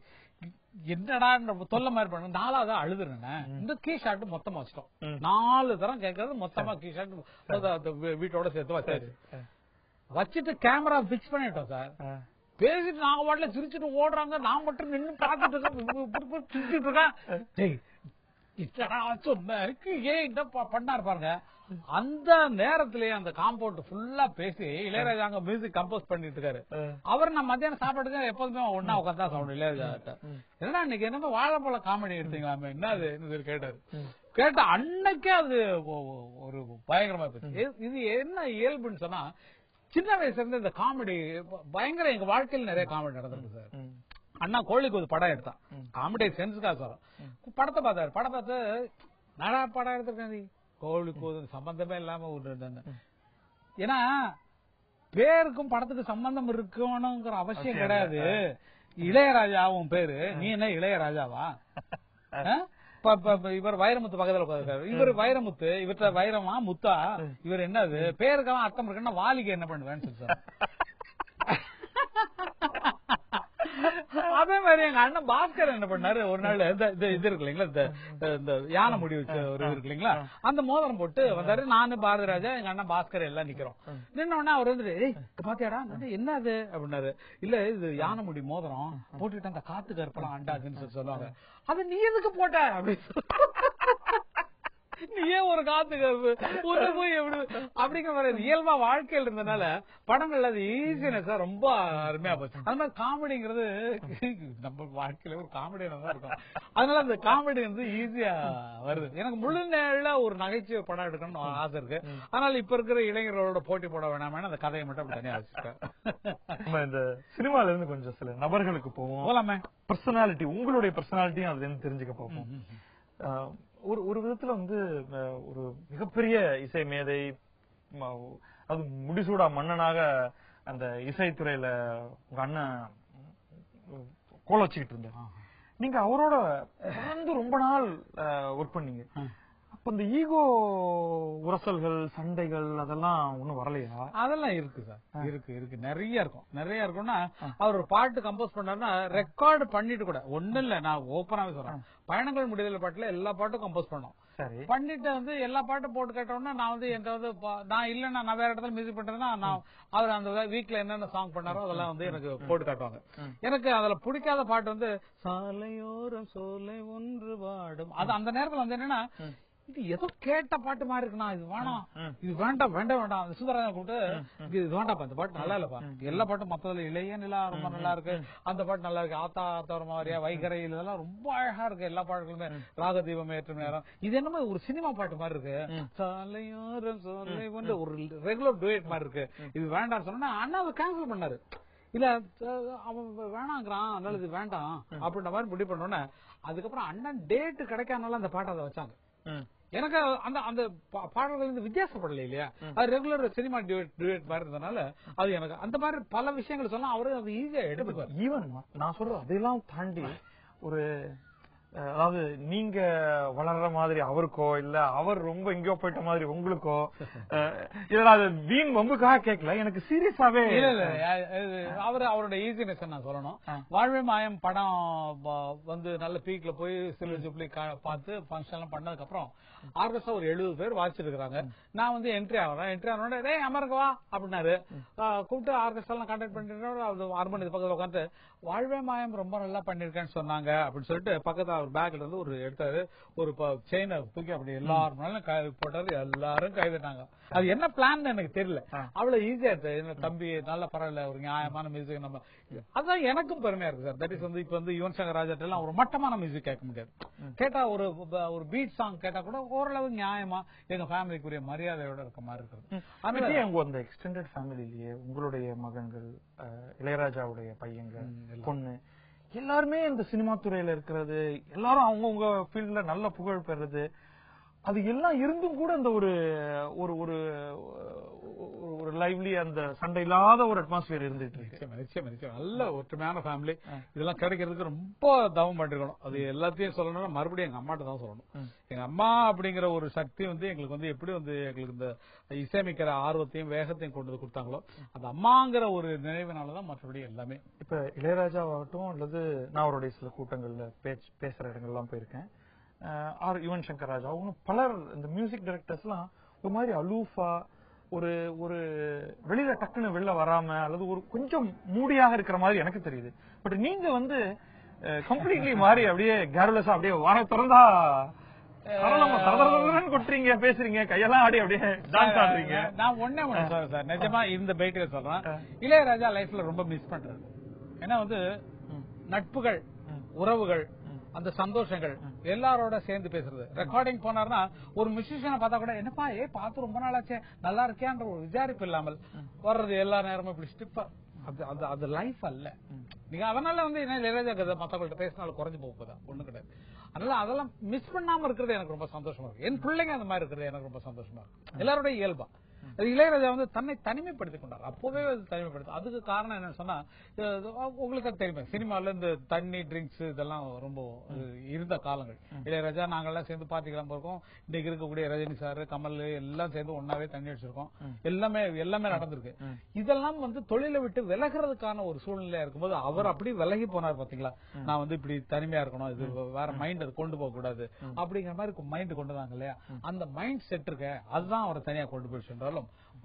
என்னடா தொல்ல மாதிரி பண்ண, 4வது அழுதுறேன். இந்த கீ ஷாட் மொத்தமா வச்சிட்டோம், 4 தரம் கேட்கறது மொத்தமா கீ ஷாட் வீட்டோட சேர்த்து வச்சுட்டு கேமரா பிக்ஸ் பண்ணிட்டோம் சார். பேசிட்டு நாங்க பாட்டுல சிரிச்சுட்டு ஓடுறாங்க, நான் மட்டும் நின்று பார்த்துட்டு இருக்கேன். சொன்ன ஏன் என்ன பண்ணாரு பாருங்க, அந்த நேரத்திலேயே அந்த காம்பவுண்ட் ஃபுல்லா பேசி இளையராஜா அங்க மியூசிக் கம்போஸ் பண்ணிட்டு இருக்காரு. அவர் நான் மத்தியானம் சாப்பாட்டுக்கு எப்போதுமே ஒன்னா உட்காந்து சாப்பிடும் இளையராஜா. ஏன்னா இன்னைக்கு என்னமோ வாழைப்பழ காமெடி எடுத்தீங்களாமே என்ன அது கேட்டாரு. கேட்ட அன்னைக்கே அது ஒரு பயங்கரமா போச்சு. இது என்ன இயல்புன்னு சொன்னா சின்ன வயசுல இருந்து இந்த காமெடி பயங்கர எங்க வாழ்க்கையில் நிறைய காமெடி நடந்திருக்கு சார். அண்ணா கோழிக்கு ஒரு படம் எடுத்தான், காமெடி சென்ஸுக்காக சொல்றேன். படத்தை பார்த்தாரு, படம் பார்த்து நல்லா படம் எடுத்திருக்கேன், கோழிக்கு சம்பந்தமே இல்லாம ஒரு ஏன்னா பேருக்கும் படத்துக்கு சம்பந்தம் இருக்கணுங்கிற அவசியம் கிடையாது. இளையராஜாவும் பேரு, நீ என்ன இளையராஜாவா? இவர் வைரமுத்து பக்கத்துல உட்காந்துருக்காரு, இவர் வைரமுத்து, இவர்கிட்ட வைரமா முத்தா, இவர் என்னது பேருக்கெல்லாம் அர்த்தம் இருக்குன்னா வாலிக்கு என்ன பண்ணுவேன்னு சொல்றாரு. அதே மாதிரி எங்க அண்ணன் பாஸ்கர் என்ன பண்ணாரு, ஒரு நாள் இது இருக்கு இல்லைங்களா, இந்த யானை முடி வச்ச ஒரு இருக்கு இல்லைங்களா, அந்த மோதிரம் போட்டு வந்தாரு. நானு பாரதிராஜா எங்க அண்ணன் பாஸ்கர் எல்லாம் நிக்கிறோம். நின்ன உடனே அவர் வந்து பாத்தியாடா என்ன அது அப்படின்னாரு. இல்ல இது யானை முடி மோதிரம் போட்டுட்டு அந்த காத்து கருப்பெல்லாம் அண்டாதுன்னு சொல்லுவாங்க, அது நீ எதுக்கு போட்ட அப்படின்னு. நீயே ஒரு காத்து கருப்பு போய் எப்படி அப்படிங்கிற மாதிரி இயல்பா வாழ்க்கையில் இருந்தனால படங்கள் அது ஈஸினஸா ரொம்ப அருமையா போச்சு. அது மாதிரி காமெடிங்கிறது நம்ம வாழ்க்கையில ஒரு காமெடியா தான் இருக்கும். அதனால அந்த காமெடி வந்து ஈஸியா வருது. எனக்கு முழு நேர ஒரு நகைச்சுவை படம் எடுக்கணும்னு ஆசை இருக்கு. அதனால இப்ப இருக்கிற இளைஞர்களோட போட்டி போட வேணாமேன்னு அந்த கதையை மட்டும் அப்படி தனியா வச்சுட்டேன். இந்த சினிமால இருந்து கொஞ்சம் சில நபர்களுக்கு போவோம். போலாமே. பர்சனாலிட்டி, உங்களுடைய பர்சனாலிட்டியும் அதுல இருந்து தெரிஞ்சுக்க பார்ப்போம். ஒரு விதத்துல வந்து ஒரு மிகப்பெரிய இசை மேதை, அது முடிசூடா மன்னனாக அந்த இசைத்துறையில உங்க அண்ணன் கோல வச்சுக்கிட்டு இருந்தார். நீங்க அவரோட தொடர்ந்து ரொம்ப நாள் ஒர்க் பண்ணீங்க. அப்ப இந்த ஈகோ உரசல்கள், சண்டைகள் அதெல்லாம் ஒண்ணும் வரலையா? அதெல்லாம் இருக்கு சார், இருக்கு நிறைய இருக்கும்னா அவர் ஒரு பாட்டு கம்போஸ் பண்ணாருன்னா ரெக்கார்டு பண்ணிட்டு கூட ஒண்ணு இல்ல, நான் ஓப்பனாவே சொல்றேன், பயணங்கள் முடிதல் பாட்டுல எல்லா பாட்டும் கம்போஸ் பண்ணோம். பண்ணிட்டு வந்து எல்லா பாட்டும் போட்டு கேட்டோம்னா நான் வந்து என்கிட்ட வந்து நான் இல்லன்னா நான் வேற இடத்துல மியூசிக் பண்றேன்னா நான் அவர் அந்த வீக்ல என்னென்ன சாங் பண்ணாரோ அதெல்லாம் வந்து எனக்கு போட்டு காட்டுவாங்க. எனக்கு அதுல பிடிக்காத பாட்டு வந்து சாலையோரம் சோலை ஒன்று பாடும், அது அந்த நேரத்துல வந்து என்னன்னா இது ஏதோ கேட்ட பாட்டு மாதிரி இருக்குண்ணா, இது வேணாம், இது வேண்டாம். சுந்தரராஜன் கூப்பிட்டு இது வேண்டாப்பா, இந்த பாட்டு நல்லா இல்லப்பா, எல்லா பாட்டும் மத்ததுல இளைய நிலா ரொம்ப நல்லா இருக்கு, அந்த பாட்டு நல்லா இருக்கு, ஆத்தா ஆத்தவர மாதிரியா, வைகரையில், இதெல்லாம் ரொம்ப அழகா இருக்கு எல்லா பாட்டுகளுமே, ராகதீபம் ஏற்றும் நேரம், இது என்னமோ ஒரு சினிமா பாட்டு மாதிரி இருக்கு, சாலையோரம் சோலை ஒன்று ஒரு ரெகுலர் டுயட் மாதிரி இருக்கு, இது வேண்டாம்னு சொன்னா அண்ணா அதை கேன்சல் பண்ணாரு. இல்ல அவன் வேணாங்கிறான், அதனால இது வேண்டாம் அப்படின்ற மாதிரி முடிவு பண்ணோன்னே அதுக்கப்புறம் அண்ணன் டேட்டு கிடைக்காதனால அந்த பாட்டை அதை வச்சாங்க. எனக்கு அந்த அந்த பாடல்கள் வந்து வித்தியாசப்படல இல்லையா, அது ரெகுலர் சினிமா டியூட் மாதிரி இருந்தனால அது எனக்கு அந்த மாதிரி பல விஷயங்கள் சொன்னா அவரு அது ஈஸியா எடுத்துப்பாரு. ஈவன் நான் சொல்றேன் அதெல்லாம் தாண்டி ஒரு அதாவது நீங்க வளர்ற மாதிரி அவருக்கோ இல்ல அவர் ரொம்ப எங்கேயோ போயிட்ட மாதிரி உங்களுக்கோ இல்ல அது வீண் வம்புக்காக கேட்கல, எனக்கு சீரியஸாவே இல்ல அவரோட ஈஸினஸ் நான் சொல்லணும். வாழ்வே மாயம் படம் வந்து நல்ல பீக்ல போய் சில்வர் ஜூப்ளி பார்த்து ஃபங்க்ஷன் எல்லாம் பண்ணதுக்கு அப்புறம் ஆர்கெஸ்ட்ரா ஒரு 70 பேர் வாசிச்சிட்டு இருக்காங்க. நான் வந்து என்ட்ரி ஆனோட டேய் அமருங்க வா அப்படின்னாரு. கூப்பிட்டு ஆர்கெஸ்ட்ரா எல்லாம் கான்டாக்ட் பண்ணிட்டு அரண்மனை பக்கத்துல உட்காந்து வாழ்வே மாயம் ரொம்ப நல்லா பண்ணிருக்கேன்னு சொன்னாங்க அப்படின்னு சொல்லிட்டு பக்கத்துல அவர் பேக்ல இருந்து ஒரு எடுத்தாரு, ஒரு செயினை தூக்கி அப்படி எல்லாரும் போட்டாரு, எல்லாரும் கைதுட்டாங்க. அது என்ன பிளான் எனக்கு தெரியல, அவ்வளவு ஈஸியா இருக்கு. தம்பி நல்ல பரவாயில்ல, ஒரு நியாயமான மியூசிக் நம்ம, அதுதான் எனக்கும் பெருமையா இருக்கு சார். தட் இஸ் வந்து இப்ப வந்து யுவன் சங்கர் ராஜா எல்லாம் ஒரு மட்டமான மியூசிக் கேட்க முடியாது, கேட்டா ஒரு பீட் சாங் கேட்டா கூட ஓரளவு நியாயமா எங்க ஃபேமிலிக்குரிய மரியாதையோட இருக்க மாதிரி இருக்கு. அந்த எக்ஸ்டெண்டட் ஃபேமிலிலேயே உங்களுடைய மகன்கள், இளையராஜாவுடைய பையங்கள், பொண்ணு எல்லாருமே இந்த சினிமா துறையில இருக்கிறது, எல்லாரும் அவங்கவுங்க ஃபீல்ட்ல நல்ல புகழ் பெறுறது, அது எல்லாம் இருந்தும் கூட அந்த ஒரு ஒரு ஒரு லைவ்லி அந்த சண்டை இல்லாத ஒரு அட்மாஸ்பியர் இருந்துட்டு இருக்கு. நல்ல ஒற்றுமையான ஃபேமிலி, இதெல்லாம் கிடைக்கிறதுக்கு ரொம்ப தவம் பண்ணிருக்கணும். அது எல்லாத்தையும் சொல்லணும்னா மறுபடியும் எங்க அம்மாட்ட தான் சொல்லணும். எங்க அம்மா அப்படிங்கிற ஒரு சக்தி வந்து எங்களுக்கு வந்து எப்படி வந்து எங்களுக்கு இந்த இசையமைக்கிற ஆர்வத்தையும் வேகத்தையும் கொண்டு வந்து கொடுத்தாங்களோ அந்த அம்மாங்கிற ஒரு நினைவுனாலதான் மற்றபடி எல்லாமே. இப்ப இளையராஜாவாகட்டும் அல்லது நான் அவருடைய சில கூட்டங்கள்ல பேசுற இடங்கள்லாம் போயிருக்கேன், யுவன் சங்கர் ராஜா, அவங்க பலர் இந்த மியூசிக் டைரக்டர்ஸ் எல்லாம் ஒரு மாதிரி அலூஃபா ஒரு ஒரு வெளியில டக்குன்னு வெளில வராம அல்லது ஒரு கொஞ்சம் மூடியாக இருக்கிற மாதிரி எனக்கு தெரியுது. பட் நீங்க வந்து கம்ப்ளீட்லி மாறி அப்படியே கேர்லெஸ்ஸா அப்படியே வார திறந்தா கொட்டுறீங்க, பேசுறீங்க, கையெல்லாம் ஆடி அப்படியே டான்ஸ் ஆடுறீங்க. நான் ஒண்ணே ஒண்ணு சொல்றேன் சார், நிஜமா இந்த பேட்டில சொல்றேன், இளையராஜா லைஃப்ல ரொம்ப மிஸ் பண்றது. ஏன்னா வந்து நட்புகள், உறவுகள், அந்த சந்தோஷங்கள் எல்லாரோட சேர்ந்து பேசுறது. ரெக்கார்டிங் போனார்னா ஒரு மியூசிஷியனை பார்த்தா கூட என்னப்பா பார்த்து ரொம்ப நாள் ஆச்சே நல்லா இருக்கேன்ற ஒரு விசாரிப்பு இல்லாமல் வர்றது எல்லா நேரமும் இப்படி ஸ்டிப்பா. அது லைஃப் அல்ல. நீங்க அதனால வந்து என்ன இளையராஜா கதை மத்தவங்கள்ட்ட பேசினாலும் குறைஞ்சு போகுதா ஒண்ணு கிடையாது. அதனால அதெல்லாம் மிஸ் பண்ணாம இருக்கிறது எனக்கு ரொம்ப சந்தோஷமா இருக்கு. என் பிள்ளைங்க அந்த மாதிரி இருக்கிறது எனக்கு ரொம்ப சந்தோஷமா இருக்கு. எல்லாரோட இயல்பா இளையராஜா வந்து தன்னை தனிமைப்படுத்திக் கொண்டார். அப்பவே தனிமைப்படுத்த. அதுக்கு காரணம் என்னன்னு சொன்னா, உங்களுக்கு தெரியுமே சினிமால இந்த தண்ணி ட்ரிங்க்ஸ் இதெல்லாம் ரொம்ப இருந்த காலங்கள். இளையராஜா நாங்கெல்லாம் சேர்ந்து பார்ட்டிக்கெல்லாம் போயிருக்கோம். இன்னைக்கு இருக்கக்கூடிய ரஜினி சார், கமல் எல்லாம் சேர்ந்து ஒன்னாவே தண்ணி அடிச்சிருக்கோம். எல்லாமே நடந்திருக்கு. இதெல்லாம் வந்து தொழிலை விட்டு விலகிறதுக்கான ஒரு சூழ்நிலையா இருக்கும்போது அவர் அப்படி விலகி போனார். பாத்தீங்களா, நான் வந்து இப்படி தனிமையா இருக்கணும், இது வேற மைண்ட் அது கொண்டு போக கூடாது அப்படிங்கிற மாதிரி மைண்ட் கொண்டு வாங்க இல்லையா. அந்த மைண்ட் செட் இருக்க அதுதான் அவரை தனியா கொண்டு போயிடுச்சுன்றாலும்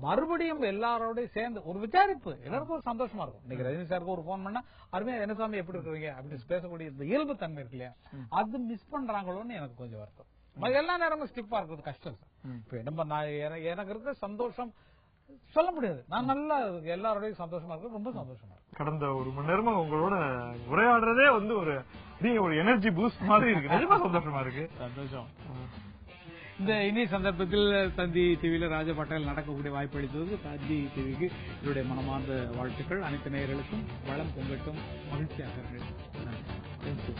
மறுபடியும் எல்லாரோட சேர்ந்து ஒரு விசாரிப்பு எல்லாருக்கும் ஒரு சந்தோஷமா இருக்கும். இன்னைக்கு ரஜினி சாருக்கு ஒரு போன் பண்ணா அருமையா என்ன சாமி எப்படி இருக்கிறீங்க அப்படின்னு பேசக்கூடிய இந்த இயல்பு தன்மை இருக்கு இல்லையா, அது மிஸ் பண்றாங்களோன்னு எனக்கு கொஞ்சம் வருத்தம். எல்லா நேரமும் ஸ்டிப்பா இருக்கிறது கஷ்டம் சார். இப்ப நம்ம எனக்கு இருக்க சந்தோஷம் சொல்ல முடியாது. நான் நல்லா எல்லாரோடையும் சந்தோஷமா இருக்கு, ரொம்ப சந்தோஷமா இருக்கு. கடந்த ஒரு மணி நேரமா உங்களோட உரையாடுறதே வந்து ஒரு எனர்ஜி பூஸ்ட் மாதிரி இருக்கு. ரொம்ப சந்தோஷமா இருக்கு. சந்தோஷம். இந்த இனிய சந்தர்ப்பத்தில் தந்தி டிவியில ராஜா பட்டேல் நடக்கக்கூடிய வாய்ப்பு அளித்தது தந்தி டிவிக்கு என்னுடைய மனமார்ந்த வாழ்த்துக்கள். அனைத்து நேயர்களுக்கும் வளம் பொங்கட்டும், மகிழ்ச்சியாக. நன்றி.